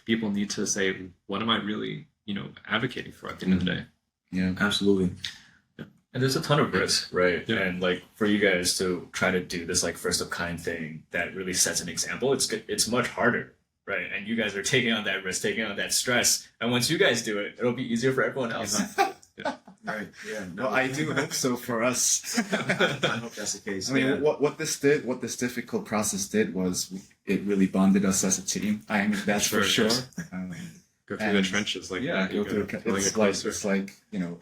people need to say, what am I really, advocating for at the end of the day?
Yeah.
Absolutely.
And there's a ton of risk, right?
Yeah.
And like for you guys to try to do this like first of kind thing that really sets an example, it's much harder, right? And you guys are taking on that risk, taking on that stress. And once you guys do it, it'll be easier for everyone else.
Right. Yeah.
Well, I do hope so for us.
I hope that's the case.
I mean,
Yeah.
what this difficult process did was it really bonded us as a team. I mean, that's for
Sure,
sure.
yeah. Go through
And-
the trenches, like
Yeah,
that. You
go through,
gotta really
it's
get
like
closer.
it's like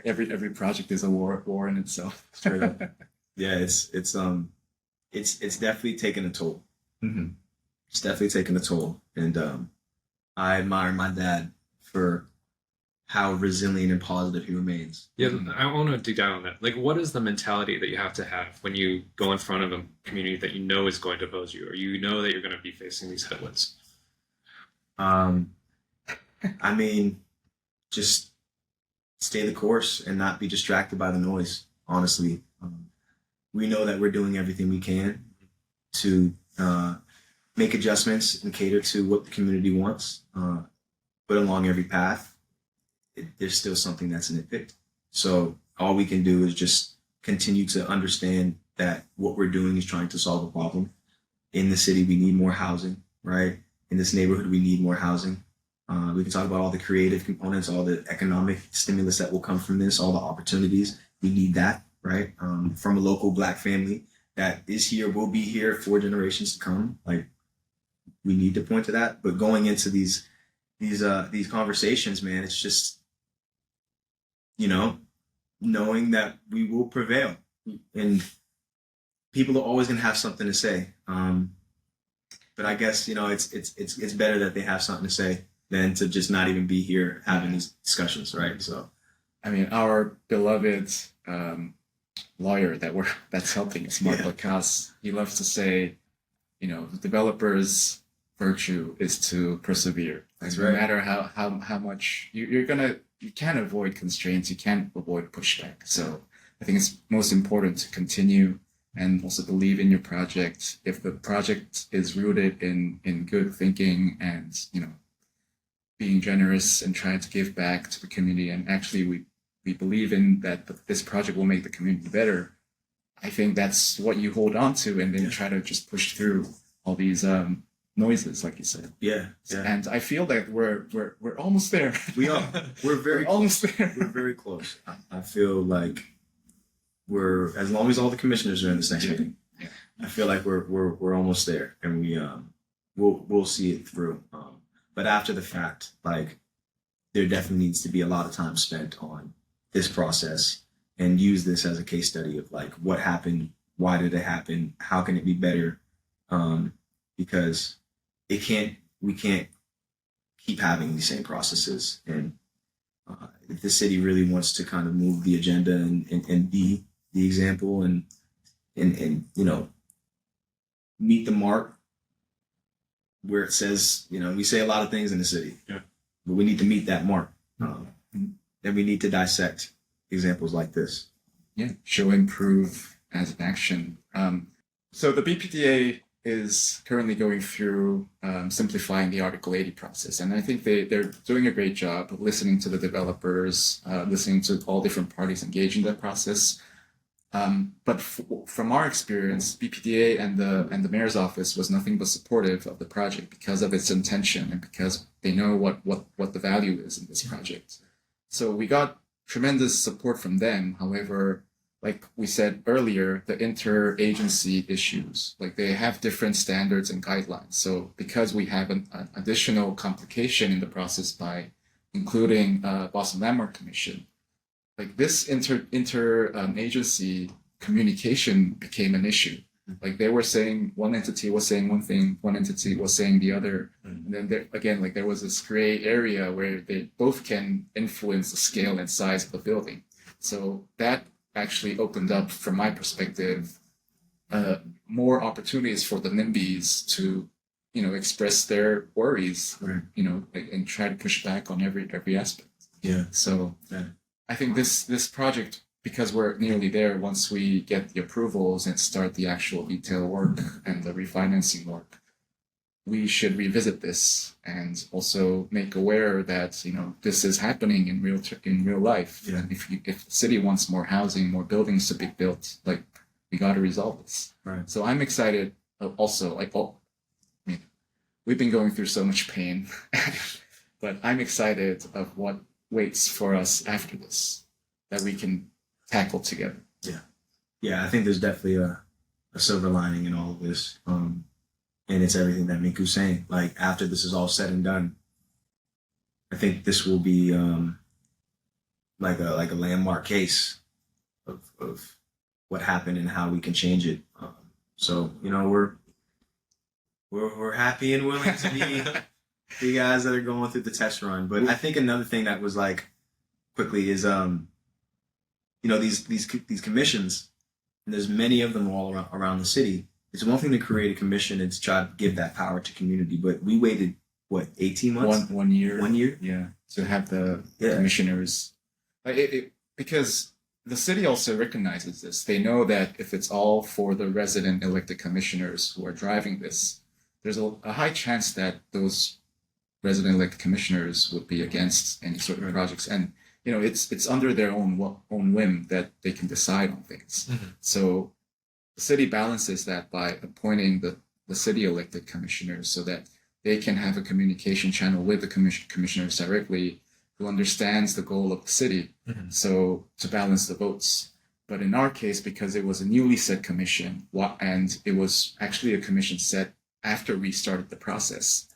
every project is a war in itself.
Straight up. Yeah, it's definitely taken a toll.
Mm-hmm.
It's definitely taken a toll, and I admire my dad for how resilient and positive he remains.
Yeah, I want to dig down on that. Like, what is the mentality that you have to have when you go in front of a community that you know is going to oppose you, or you know that you're going to be facing these headwinds?
I mean, just stay the course and not be distracted by the noise. Honestly, we know that we're doing everything we can to make adjustments and cater to what the community wants. But along every path, there's still something that's nitpicked. So all we can do is just continue to understand that what we're doing is trying to solve a problem. In the city, we need more housing, right? In this neighborhood, we need more housing. We can talk about all the creative components, all the economic stimulus that will come from this, all the opportunities. We need that, right? From a local Black family that is here, will be here for generations to come. Like, we need to point to that. But going into these conversations, man, it's just, knowing that we will prevail, and people are always going to have something to say. But I guess it's better that they have something to say than to just not even be here having these discussions, right? So,
I mean, our beloved lawyer that's helping us, Mark Lacasse, he loves to say, the developer's virtue is to persevere.
That's
No
right.
matter how much you can't avoid constraints, you can't avoid pushback. So I think it's most important to continue and also believe in your project. If the project is rooted in good thinking and being generous and trying to give back to the community, and actually we believe in that this project will make the community better, I think that's what you hold on to, and then try to just push through all these noises, like you said.
yeah.
And I feel that we're almost there.
We are. We're very
We're almost there.
We're very close. I feel like we're, as long as all the commissioners are in the same meeting,
Yeah.
I feel like we're almost there, and we'll see it through. But after the fact, like, there definitely needs to be a lot of time spent on this process and use this as a case study of like what happened, why did it happen, how can it be better, because we can't keep having these same processes. And if the city really wants to kind of move the agenda and be the example and meet the mark where it says, we say a lot of things in the city, but we need to meet that mark. Then we need to dissect examples like this.
Yeah, show and prove as an action. So the BPDA is currently going through simplifying the Article 80 process. And I think they're doing a great job of listening to the developers, listening to all different parties engaged in that process. But from our experience, BPDA and the mayor's office was nothing but supportive of the project because of its intention and because they know what the value is in this project. So we got tremendous support from them. However, like we said earlier, the interagency issues, like they have different standards and guidelines. So because we have an additional complication in the process by including Boston Landmark Commission, like this interagency communication became an issue. Like they were saying one entity was saying one thing, one entity was saying the other. And then there was this gray area where they both can influence the scale and size of the building. So that actually opened up, from my perspective, more opportunities for the NIMBYs to, express their worries, and try to push back on every aspect.
Yeah.
So I think this project, because we're nearly there, once we get the approvals and start the actual detail work and the refinancing work, we should revisit this and also make aware that this is happening in real life.
Yeah.
And if the city wants more housing, more buildings to be built, like we got to resolve this.
Right.
So I'm excited. Also, we've been going through so much pain, but I'm excited of what waits for us after this that we can tackle together.
Yeah, I think there's definitely a silver lining in all of this. And it's everything that Miku's saying. Like after this is all said and done, I think this will be like a landmark case of what happened and how we can change it. So we're happy and willing to be the guys that are going through the test run. But I think another thing that was like quickly is these commissions, and there's many of them all around the city. It's one thing to create a commission and to try to give that power to community, but we waited 18 months?
1 year.
1 year?
Yeah, to have the commissioners. Because the city also recognizes this. They know that if it's all for the resident elected commissioners who are driving this, there's a high chance that those resident elected commissioners would be against any sort of projects. And it's under their own whim that they can decide on things. Mm-hmm. So the city balances that by appointing the city elected commissioners so that they can have a communication channel with the commissioners directly, who understands the goal of the city. Mm-hmm. So to balance the votes. But in our case, because it was a newly set commission, and it was actually a commission set after we started the process,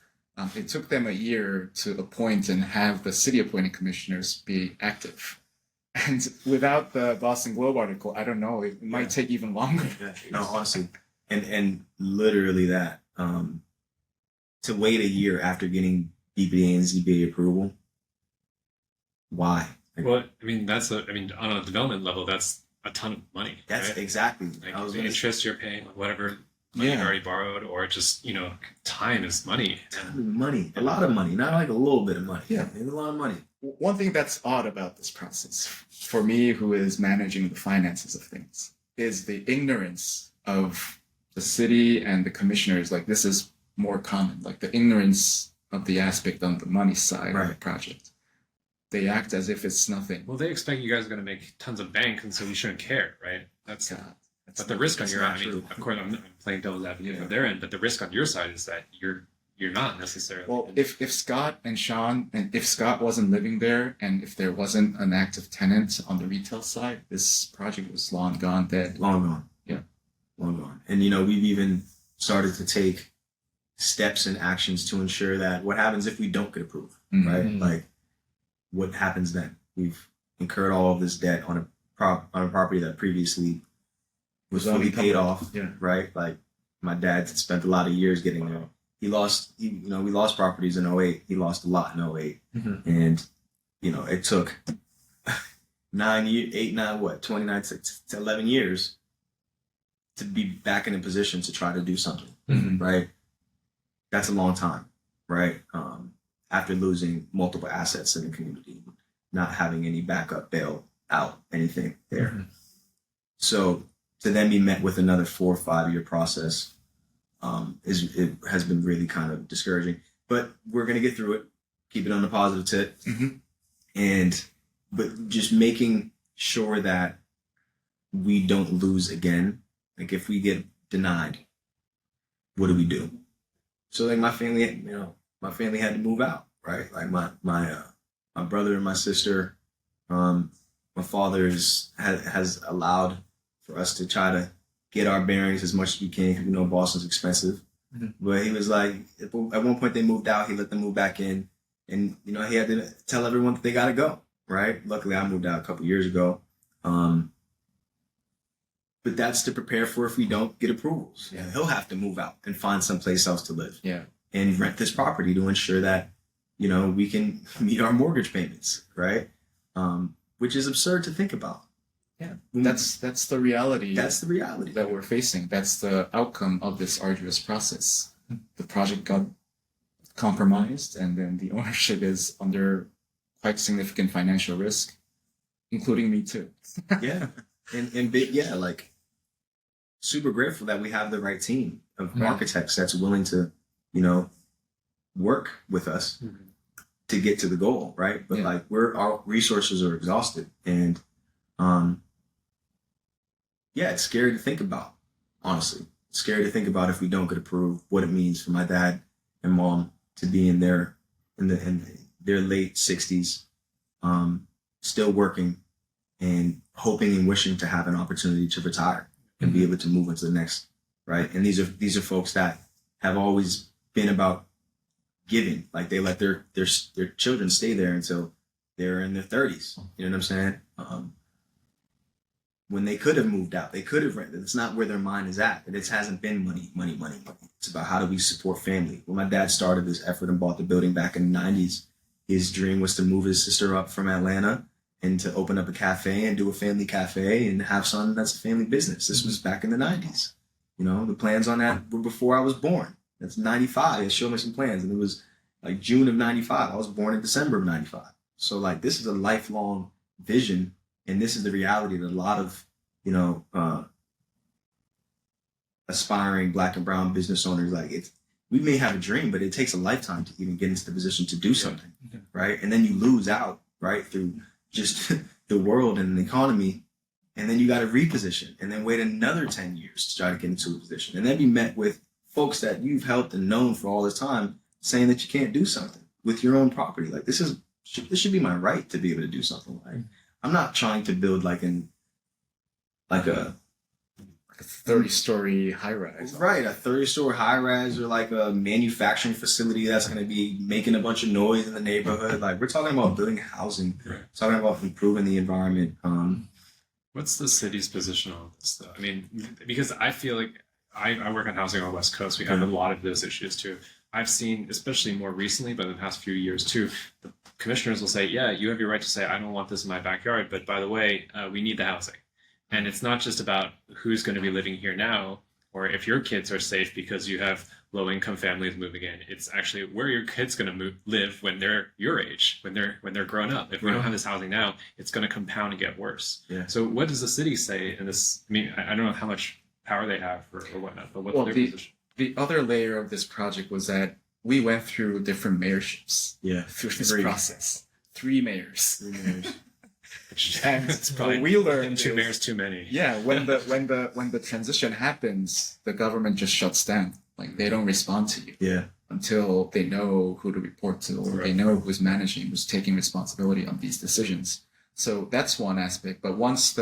it took them a year to appoint and have the city appointed commissioners be active. And without the Boston Globe article, I don't know, it might take even longer.
Yeah. No, honestly. And literally that, to wait a year after getting BPA and ZBA approval, why?
Well, I mean, on a development level, that's a ton of money.
That's
right?
Exactly.
Like the interest you're paying, whatever money you already borrowed, or just, time is money.
Money. A lot of money. Not like a little bit of money.
Yeah.
It's a lot of money.
One thing that's odd about this process, for me, who is managing the finances of things, is the ignorance of the city and the commissioners. Like, this is more common. Like, the ignorance of the aspect on the money side of the project. They act as if it's nothing.
Well, they expect you guys are going to make tons of bank, and so you shouldn't care, right? But the risk on your end, of course, I'm playing devil's advocate on their end, but the risk on your side is that you're not necessarily.
Well, if Scott and Sean, and if Scott wasn't living there, and if there wasn't an active tenant on the retail side, this project was long gone, dead.
Long gone.
Yeah.
Long gone. And, we've even started to take steps and actions to ensure that what happens if we don't get approved, mm-hmm. right? Like, what happens then? We've incurred all of this debt on a property that previously was fully paid off, right? Like, my dad spent a lot of years getting there. We lost properties in 08. He lost a lot in 08. Mm-hmm. And, it took 29 to 11 years to be back in a position to try to do something,
Mhm.
right? That's a long time, right? After losing multiple assets in the community, not having any backup bail out, anything there.
Mhm.
So to then be met with another 4 or 5 year process it has been really kind of discouraging. But we're gonna get through it. Keep it on the positive tip, but just making sure that we don't lose again. Like if we get denied, what do we do? So like my family, my family had to move out, right? Like my brother and my sister, my father has allowed for us to try to get our bearings as much as we can. 'Cause we know Boston's expensive, but he was like, at one point they moved out. He let them move back in, and he had to tell everyone that they got to go. Right? Luckily, I moved out a couple years ago. But that's to prepare for if we don't get approvals.
Yeah.
He'll have to move out and find someplace else to live.
Yeah.
And rent this property to ensure that, we can meet our mortgage payments, right? Which is absurd to think about.
Yeah. That's the reality.
That's the reality
that we're facing. That's the outcome of this arduous process. The project got compromised, and then the ownership is under quite significant financial risk, including me too.
Yeah. And big, like super grateful that we have the right team of architects that's willing to, work with us to get to the goal, right? But like our resources are exhausted, and it's scary to think about. Honestly, it's scary to think about if we don't get approved, what it means for my dad and mom to be in their late 60s, still working and hoping and wishing to have an opportunity to retire and be able to move into the next, right? And these are folks that have always been about giving. Like they let their children stay there until they're in their 30s. You know what I'm saying? When they could have moved out, they could have rented. It's not where their mind is at. It hasn't been money. It's about how do we support family. When my dad started this effort and bought the building back in the 90s, his dream was to move his sister up from Atlanta and to open up a cafe and do a family cafe and have something that's a family business. This was back in the 90s. The plans on that were before I was born. That's 95. He showed me some plans, and it was like June of 95. I was born in December of 95. So like this is a lifelong vision, and this is the reality that a lot of, aspiring Black and brown business owners, we may have a dream, but it takes a lifetime to even get into the position to do something, right? And then you lose out, right, through just the world and the economy, and then you got to reposition and then wait another 10 years to try to get into a position, and then be met with folks that you've helped and known for all this time saying that you can't do something with your own property. Like this should be my right to be able to do something. Like I'm not trying to build like a
30-story high rise.
Right, a 30-story high rise or like a manufacturing facility that's going to be making a bunch of noise in the neighborhood. Like we're talking about building housing, talking about improving the environment.
What's the city's position on this, though? I mean, because I feel like I work on housing on the West Coast. We have a lot of those issues too. I've seen, especially more recently, but in the past few years too, the commissioners will say, yeah, you have your right to say, I don't want this in my backyard, but by the way, we need the housing. And it's not just about who's going to be living here now, or if your kids are safe because you have low-income families moving in. It's actually where your kids going to live when they're your age, when they're grown up. If we don't have this housing now, it's going to compound and get worse. Yeah. So what does the city say in this? I mean, I don't know how much power they have or whatnot, but what's their position?
The other layer of this project was that we went through different mayorships.
Yeah.
Through this process. 3 mayors.
3 mayors.
And
it's probably
we learned
2 mayors too many.
Yeah, when the transition happens, the government just shuts down. Like they don't respond to you.
Yeah.
Until they know who to report to, or they know who's managing, who's taking responsibility on these decisions. So that's one aspect. But once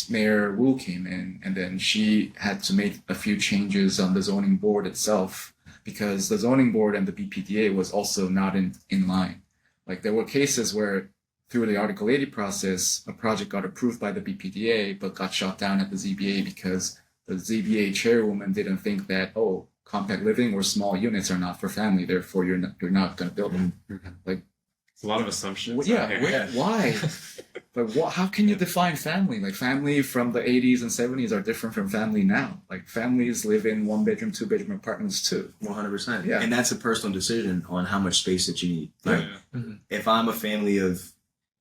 Mayor Wu came in, and then she had to make a few changes on the zoning board itself, because the zoning board and the BPDA was also not in line. Like there were cases where through the Article 80 process, a project got approved by the BPDA, but got shot down at the ZBA because the ZBA chairwoman didn't think that, compact living or small units are not for family, therefore you're not going to build them. Like
It's a lot of assumptions.
Why? Like, how can you define family? Like, family from the 80s and 70s are different from family now. Like, families live in 1-bedroom, 2-bedroom apartments too.
100%.
Yeah.
And that's a personal decision on how much space that you need. Like,
Yeah.
if I'm a family of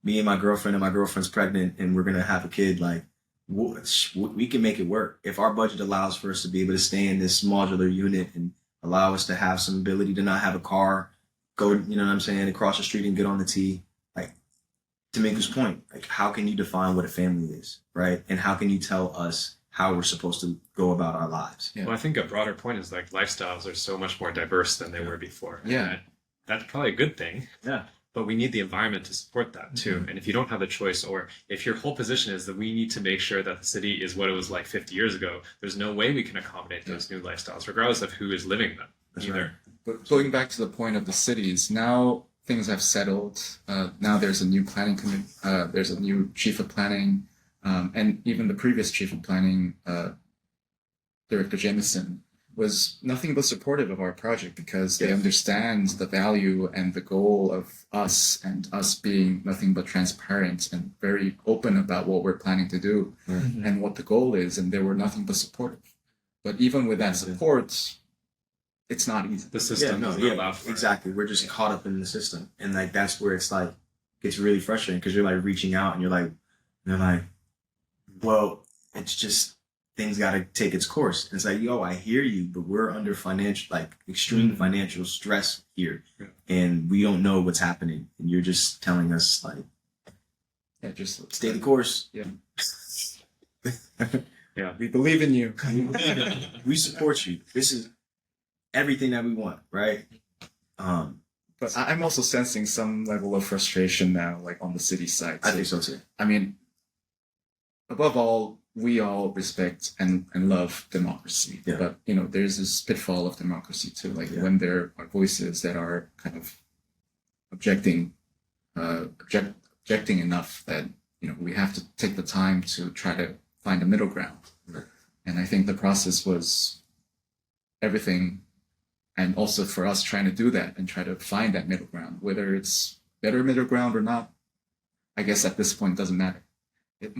me and my girlfriend, and my girlfriend's pregnant, and we're gonna have a kid, like, we can make it work. If our budget allows for us to be able to stay in this modular unit and allow us to have some ability to not have a car, go, you know what I'm saying, across the street and get on the T. Like, to make this point, like, how can you define what a family is, right? And how can you tell us how we're supposed to go about our lives?
Yeah.
Well, I think a broader point is like lifestyles are so much more diverse than they were before.
Yeah.
And that's probably a good thing.
Yeah.
But we need the environment to support that too. And if you don't have the choice, or if your whole position is that we need to make sure that the city is what it was like 50 years ago, there's no way we can accommodate those new lifestyles, regardless of who is living them.
That's
either.
right.
But going back to the point of the cities, now things have settled. Now there's a new planning committee. There's a new chief of planning, and even the previous chief of planning, Director Jameson, was nothing but supportive of our project because they understand the value and the goal of us, and us being nothing but transparent and very open about what we're planning to do and what the goal is, and they were nothing but supportive. But even with that support, it's not easy.
The system doesn't allow for it.
Exactly. We're just caught up in the system, and like that's where it's like gets really frustrating because you're like reaching out and they're like, well, it's just things got to take its course. And it's like, yo, I hear you, but we're under extreme financial stress here, and we don't know what's happening, and you're just telling us like,
Yeah, just
stay the course.
Yeah.
Yeah.
We believe in you.
We support you. This is everything that we want, right?
But I'm also sensing some level of frustration now, like on the city side.
I think so too.
I mean, above all, we all respect and love democracy.
Yeah.
But, there's this pitfall of democracy too. Like when there are voices that are kind of objecting enough that, we have to take the time to try to find a middle ground.
Right.
And I think the process was everything. And also for us trying to do that and try to find that middle ground, whether it's better middle ground or not, I guess at this point doesn't matter.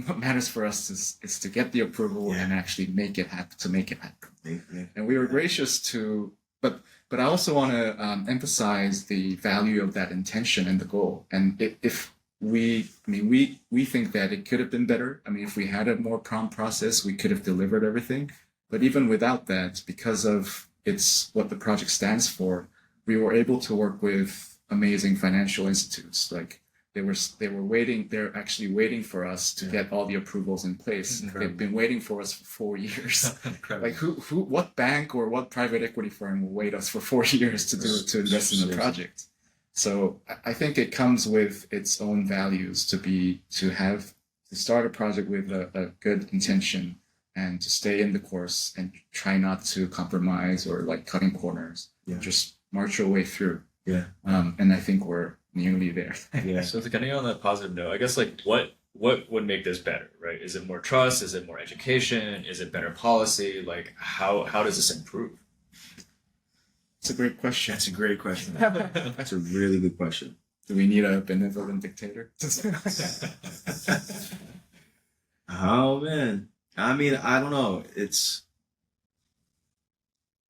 What matters for us is to get the approval and actually make it happen. And we were gracious to, but I also want to emphasize the value of that intention and the goal. And if we think that it could have been better. I mean, if we had a more prompt process, we could have delivered everything. But even without that, because of it's what the project stands for, we were able to work with amazing financial institutes. Like they're actually waiting for us to get all the approvals in place. They've been waiting for us for 4 years. Like what bank or what private equity firm will wait us for 4 years to invest in the project? So I think it comes with its own values to start a project with a good intention, and to stay in the course and try not to compromise or like cutting corners. Just march your way through. And I think we're nearly there.
So to continue on that positive note, I guess like what would make this better, right? Is it more trust? Is it more education? Is it better policy? Like how does this improve?
It's a great question.
That's a great question. That's a really good question.
Do we need a benevolent dictator?
Oh man. I mean, I don't know. It's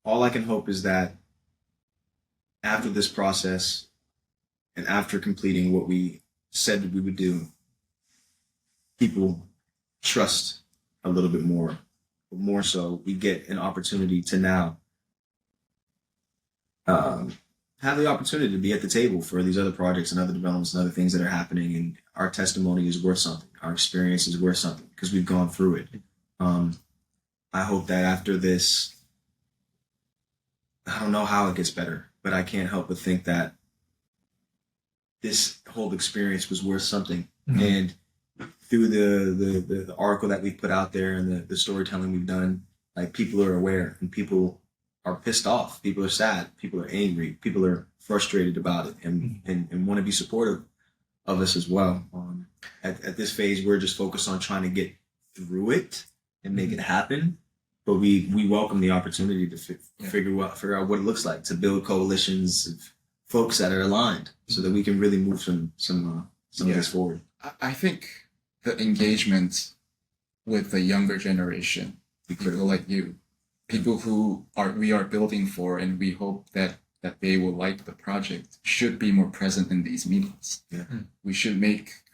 all I can hope is that after this process and after completing what we said we would do, people trust a little bit more. But more so, we get an opportunity to now have the opportunity to be at the table for these other projects and other developments and other things that are happening. And our testimony is worth something. Our experience is worth something because we've gone through it. I hope that after this, I don't know how it gets better, but I can't help but think that this whole experience was worth something. And through the article that we've put out there and the storytelling we've done, like people are aware and people are pissed off. People are sad. People are angry. People are frustrated about it and want to be supportive of us as well. At this phase, we're just focused on trying to get through it and make it happen. But we welcome the opportunity to figure out what it looks like to build coalitions of folks that are aligned so that we can really move some of this forward.
I think the engagement with the younger generation, people like you, people who we are building for, and we hope that they will like the project, should be more present in these meetings.
Yeah.
We should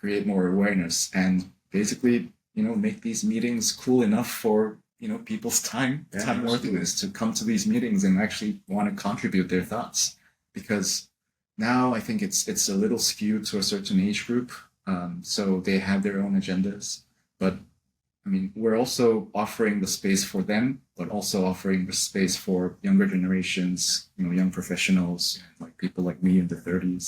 create more awareness and basically, make these meetings cool enough for, people's time worthiness to come to these meetings and actually want to contribute their thoughts. Because now I think it's a little skewed to a certain age group. So they have their own agendas, but I mean, we're also offering the space for them, but also offering the space for younger generations, young professionals, like people like me in the 30s.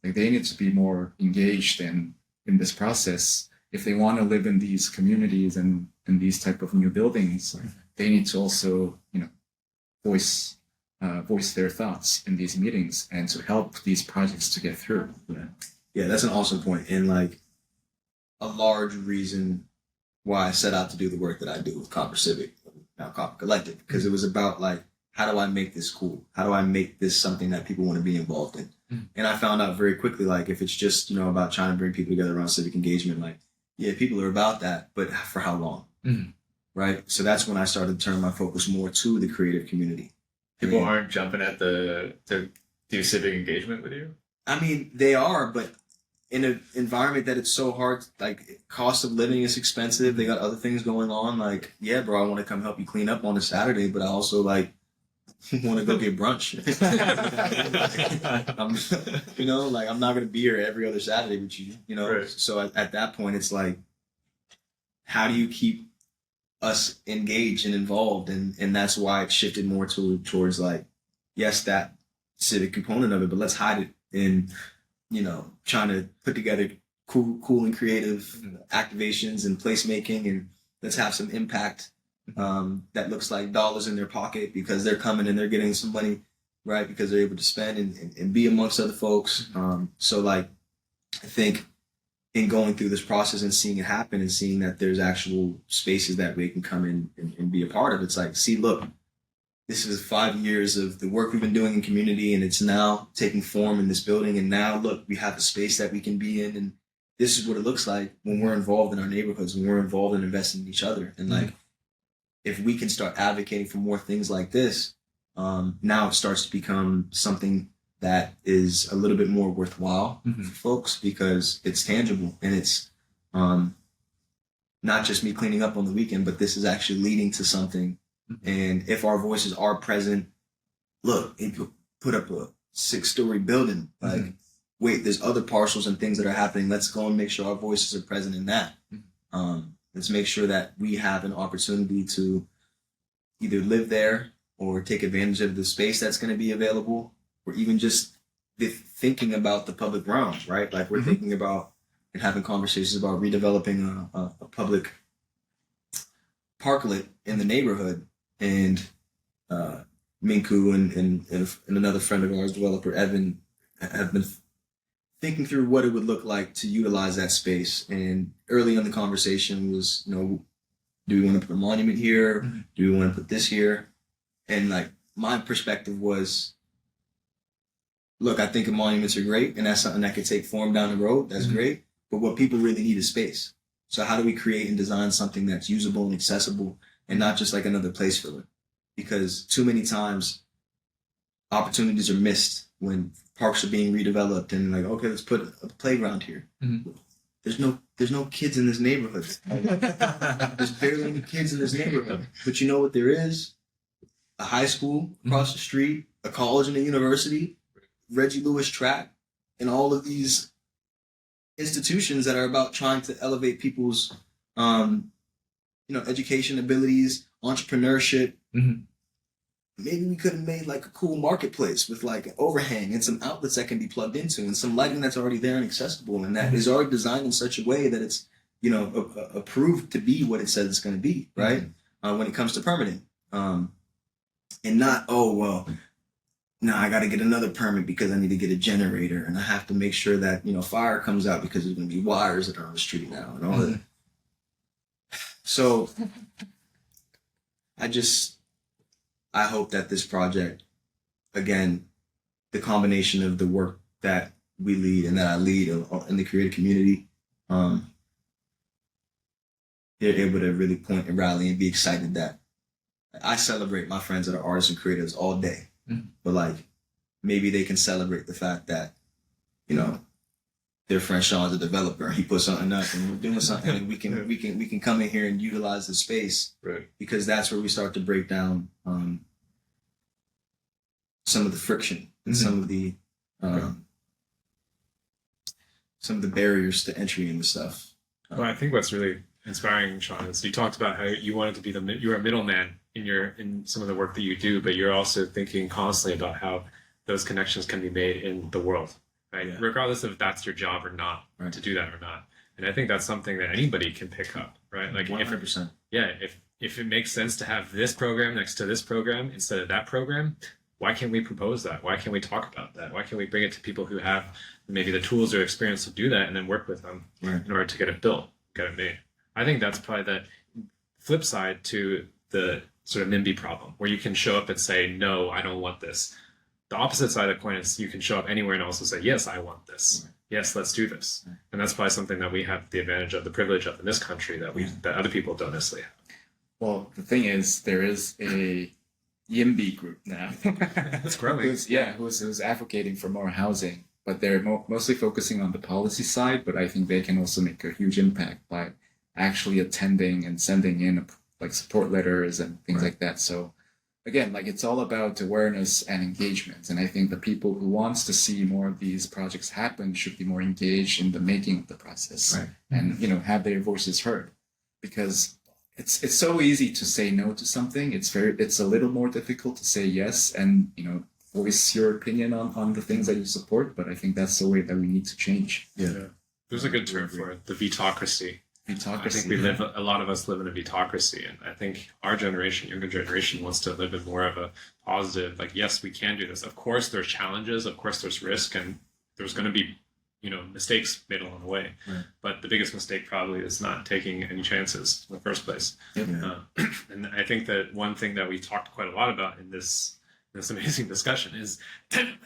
Like they need to be more engaged in this process. If they want to live in these communities and in these type of new buildings, they need to also, voice their thoughts in these meetings and to help these projects to get through.
Yeah, that's an awesome point. And like a large reason why I set out to do the work that I do with Copper Civic, now Copper Collective, because it was about like, how do I make this cool? How do I make this something that people want to be involved in? And I found out very quickly, like if it's just, about trying to bring people together around civic engagement, like, yeah, people are about that, but for how long? Right? So that's when I started to turn my focus more to the creative community.
People aren't jumping at to do civic engagement with you?
I mean, they are, but in an environment that it's so hard, like cost of living is expensive. They got other things going on. Like, yeah, bro, I want to come help you clean up on a Saturday, but I also like want to go get brunch. I'm not going to be here every other Saturday with you, Right. So at that point, it's like, how do you keep us engaged and involved? And that's why it shifted more towards like, yes, that civic component of it, but let's hide it in, trying to put together cool and creative activations and placemaking, and let's have some impact that looks like dollars in their pocket because they're coming and they're getting some money, right? Because they're able to spend and be amongst other folks. So like, I think in going through this process and seeing it happen and seeing that there's actual spaces that we can come in and be a part of, it's like, see, look, this is 5 years of the work we've been doing in community, and it's now taking form in this building. And now, look, we have a space that we can be in, and this is what it looks like when we're involved in our neighborhoods, when we're involved in investing in each other. And like, if we can start advocating for more things like this, now it starts to become something that is a little bit more worthwhile for folks because it's tangible and it's not just me cleaning up on the weekend, but this is actually leading to something. And if our voices are present, look, put up a 6-story building. Like, wait, there's other parcels and things that are happening. Let's go and make sure our voices are present in that. Let's make sure that we have an opportunity to either live there or take advantage of the space that's going to be available, or even just thinking about the public realms, right? Like we're thinking about and having conversations about redeveloping a public parklet in the neighborhood. And Minku and another friend of ours, developer Evan, have been thinking through what it would look like to utilize that space. And early in the conversation was, do we want to put a monument here? Do we want to put this here? And like my perspective was, look, I think monuments are great, and that's something that could take form down the road. That's great. But what people really need is space. So how do we create and design something that's usable and accessible and not just like another place filler? Because too many times opportunities are missed when parks are being redeveloped and like, okay, let's put a playground here. There's no kids in this neighborhood. There's barely any kids in this neighborhood. But you know what there is? A high school across the street, a college and a university, Reggie Lewis track, and all of these institutions that are about trying to elevate people's, education abilities, entrepreneurship. Maybe we could have made like a cool marketplace with like an overhang and some outlets that can be plugged into and some lighting that's already there and accessible and that is already designed in such a way that it's, approved to be what it says it's going to be, right? When it comes to permitting. And not, I got to get another permit because I need to get a generator and I have to make sure that, fire comes out because there's going to be wires that are on the street now and all that. So I hope that this project, again, the combination of the work that we lead and that I lead in the creative community, they're able to really point and rally and be excited that I celebrate my friends that are artists and creatives all day.
Mhm.
But like, maybe they can celebrate the fact that, you know, their friend Sean's a developer. He put something up and we're doing something and we can come in here and utilize the space,
Right.
because that's where we start to break down some of the friction and some of the barriers to entry into stuff.
Well, I think what's really inspiring, Sean, is you talked about how you wanted to be you're a middleman in some of the work that you do, but you're also thinking constantly about how those connections can be made in the world, right?
Yeah.
Regardless if that's your job or not,
Right.
to do that or not. And I think that's something that anybody can pick up, right? Like
100%.
if it makes sense to have this program next to this program instead of that program, why can't we propose that? Why can't we talk about that? Why can't we bring it to people who have maybe the tools or experience to do that and then work with them
Right.
in order to get it built, get it made? I think that's probably the flip side to the sort of NIMBY problem, where you can show up and say, no, I don't want this. The opposite side of the coin is you can show up anywhere and also say, yes, I want this.
Right.
Yes, let's do this.
Right.
And that's probably something that we have the advantage of, the privilege of in this country that that other people don't necessarily have.
Well, the thing is, there is a YIMBY group now.
It's growing.
who's advocating for more housing, but they're mostly focusing on the policy side. But I think they can also make a huge impact by actually attending and sending in like support letters and things
Right.
like that. So again, like it's all about awareness and engagement. And I think the people who wants to see more of these projects happen should be more engaged in the making of the process,
Right.
and have their voices heard, because it's so easy to say no to something. It's a little more difficult to say yes and voice your opinion on the things that you support. But I think that's the way that we need to change.
Yeah.
There's a good term for it, the vitocracy. I think a lot of us live in a vitocracy, and I think our generation, younger generation, wants to live in more of a positive, like, yes, we can do this. Of course, there's challenges, of course, there's risk, and there's going to be, mistakes made along the way.
Right.
But the biggest mistake probably is not taking any chances in the first place.
Yeah.
And I think that one thing that we talked quite a lot about in this amazing discussion is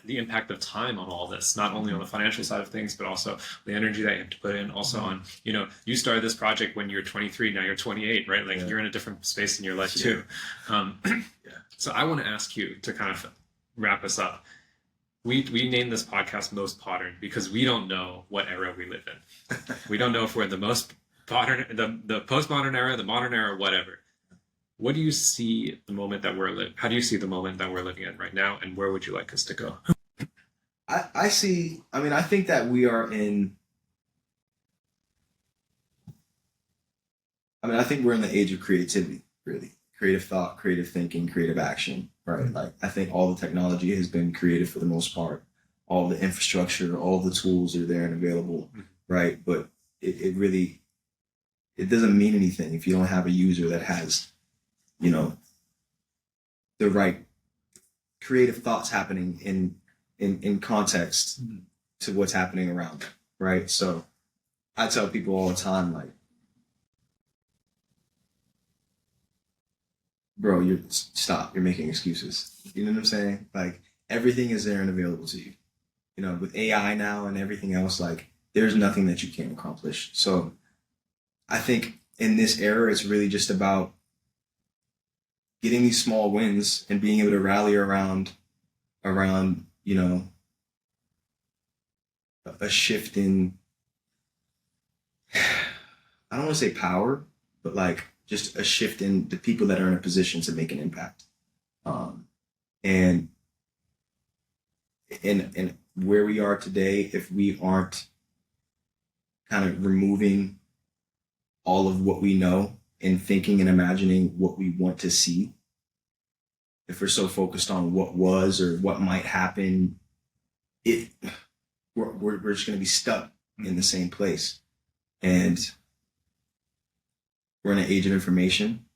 the impact of time on all this, not only on the financial side of things, but also the energy that you have to put in, also on, you started this project when you're 23, now you're 28, right? Like, you're in a different space in your life too. So I want to ask you to kind of wrap us up. We named this podcast Most Modern because we don't know what era we live in. We don't know if we're in the most modern, the postmodern era, the modern era, whatever. What do you see the moment that we're living? How do you see the moment that we're living in right now, and where would you like us to go?
I think that we are in. I think we're in the age of creativity, really. Creative thought, creative thinking, creative action, right? Like, I think all the technology has been created for the most part. All the infrastructure, all the tools are there and available, right? But it really doesn't mean anything if you don't have a user that has, the right creative thoughts happening in context to what's happening around them, right? So I tell people all the time, like, bro, stop. You're making excuses. You know what I'm saying? Like, everything is there and available to you. With AI now and everything else, like, there's nothing that you can't accomplish. So I think in this era, it's really just about getting these small wins and being able to rally around, a shift in, I don't want to say power, but like just a shift in the people that are in a position to make an impact. And where we are today, if we aren't kind of removing all of what we know and thinking and imagining what we want to see, if we're so focused on what was or what might happen, we're just going to be stuck in the same place. And we're in an age of information.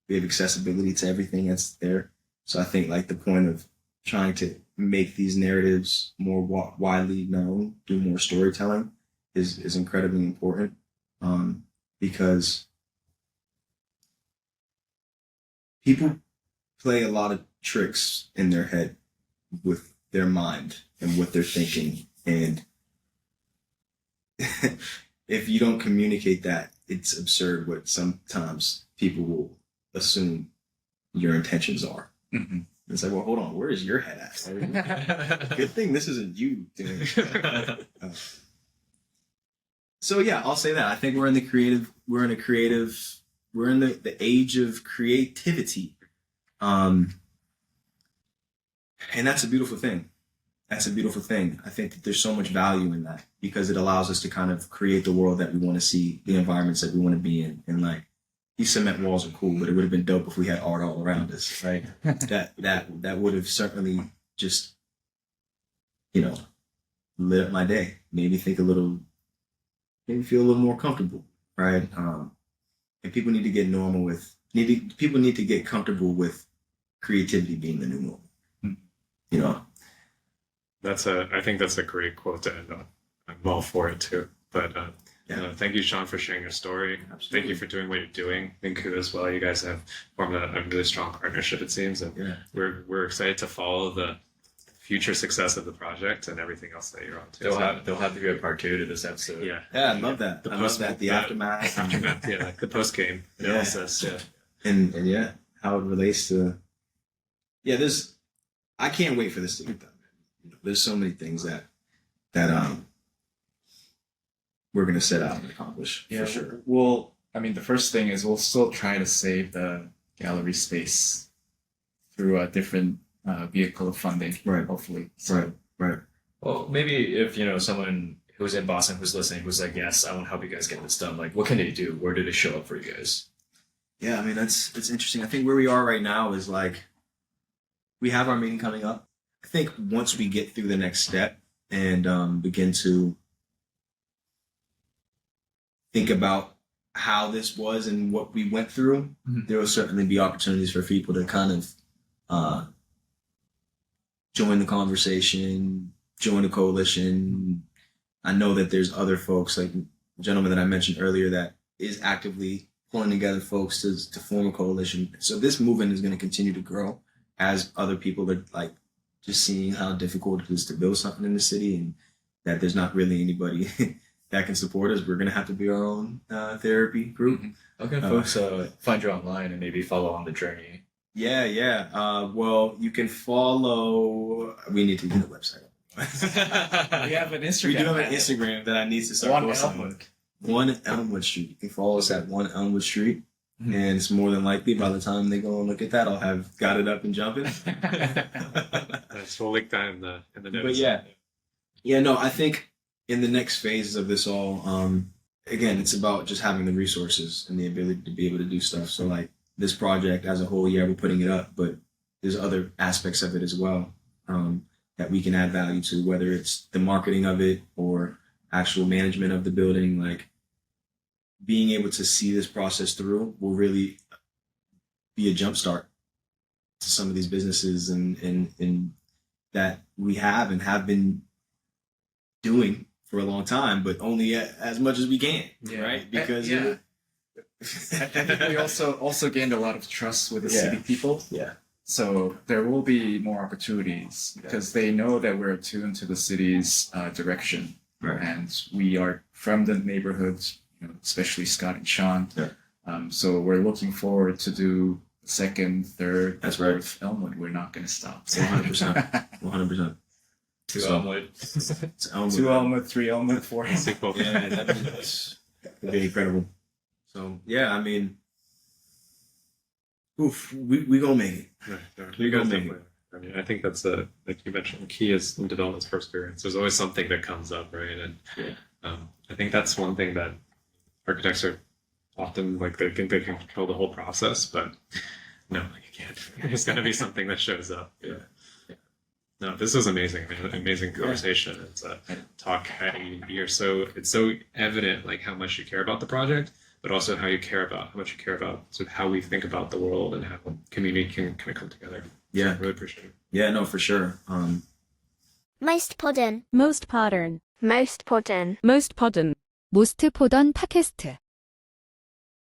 We have accessibility to everything that's there. So I think, like, the point of trying to make these narratives more widely known through more storytelling is incredibly important, because people play a lot of tricks in their head with their mind and what they're thinking. And if you don't communicate that, it's absurd what sometimes people will assume your intentions are.
Mhm.
It's like, well, hold on, where is your head at? Good thing this isn't you doing it. So yeah, I'll say that. I think we're in the age of creativity. And that's a beautiful thing. That's a beautiful thing. I think that there's so much value in that because it allows us to kind of create the world that we want to see, the environments that we want to be in. And like, these cement walls are cool, but it would have been dope if we had art all around us, right? that would have certainly just, lit up my day, made me think made me feel a little more comfortable, right? And people need to get people need to get comfortable with creativity being the new normal.
I think that's a great quote to end on. I'm all for it too. But thank you, Sean, for sharing your story.
Absolutely.
Thank you for doing what you're doing.Inku as well. You guys have formed a really strong partnership, it seems, and we're excited to follow the future success of the project and everything else that you're on to.
They'll have to be a part 2 to this episode.
Yeah,
I love that.
The
I love that. The aftermath.
Aftermath, yeah, the post game analysis. Yeah.
And yeah, how it relates to I can't wait for this to get done. There's so many things that we're gonna set out and accomplish for sure.
Well, I mean, the first thing is we'll still try to save the gallery space through a different vehicle of funding,
Right.
hopefully. So,
Right.
Well, maybe if someone who's in Boston who's listening who's like, yes, I want to help you guys get this done. Like, what can they do? Where do they show up for you guys?
Yeah, I mean it's interesting. I think where we are right now is like we have our meeting coming up. I think once we get through the next step and begin to think about how this was and what we went through, there will certainly be opportunities for people to kind of join the conversation, join the coalition. I know that there's other folks, like the gentleman that I mentioned earlier, that is actively pulling together folks to form a coalition. So this movement is going to continue to grow as other people are like just seeing how difficult it is to build something in the city and that there's not really anybody that can support us. We're going to have to be our own therapy group.
Okay, folks, find you online and maybe follow on the journey.
Yeah. Well, you can follow. We need to get a website.
we have an Instagram.
We do have an Instagram that I need to start posting. One Elmwood Street. You can follow us at 1 Elmwood Street. And it's more than likely by the time they go and look at that, I'll have got it up and jumping.
So we'll link that in the notes.
But no, I think in the next phases of this all, again, it's about just having the resources and the ability to be able to do stuff. So like this project as a whole, we're putting it up, but there's other aspects of it as well that we can add value to, whether it's the marketing of it or actual management of the building. Like being able to see this process through will really be a jumpstart to some of these businesses and that we have and have been doing for a long time, but only as much as we can, right? Because
I think we also gained a lot of trust with the city people.
Yeah.
So there will be more opportunities because they know that we're attuned to the city's direction,
Right.
and we are from the neighborhoods, especially Scott and Sean.
Yeah.
So we're looking forward to do second, third,
That's right.
fourth Elmwood. We're not going to stop.
100%. 100%.
To
So-
Elmwood.
It's Elmwood.
2 Elmwood, 3 Elmwood, 4 Elmwood.
Sequel.
Yeah, that'd be incredible. So yeah, I mean, we gonna make it.
You guys
Go
definitely. I mean, I think that's like you mentioned, the key is in development's perseverance. There's always something that comes up, right? And I think that's one thing that architects are often like they think they can control the whole process, but no, you can't. There's going to be something that shows up. Yeah. No, this was amazing. I mean, amazing conversation. It's a talk. It's so evident like how much you care about the project, but also how much you care about sort of how we think about the world and how community can kind of come together.
Yeah.
So I really appreciate it.
Yeah, no, for sure.
Most modern.
Most modern.
Most modern.
Most modern. 모스트 포던 팟캐스트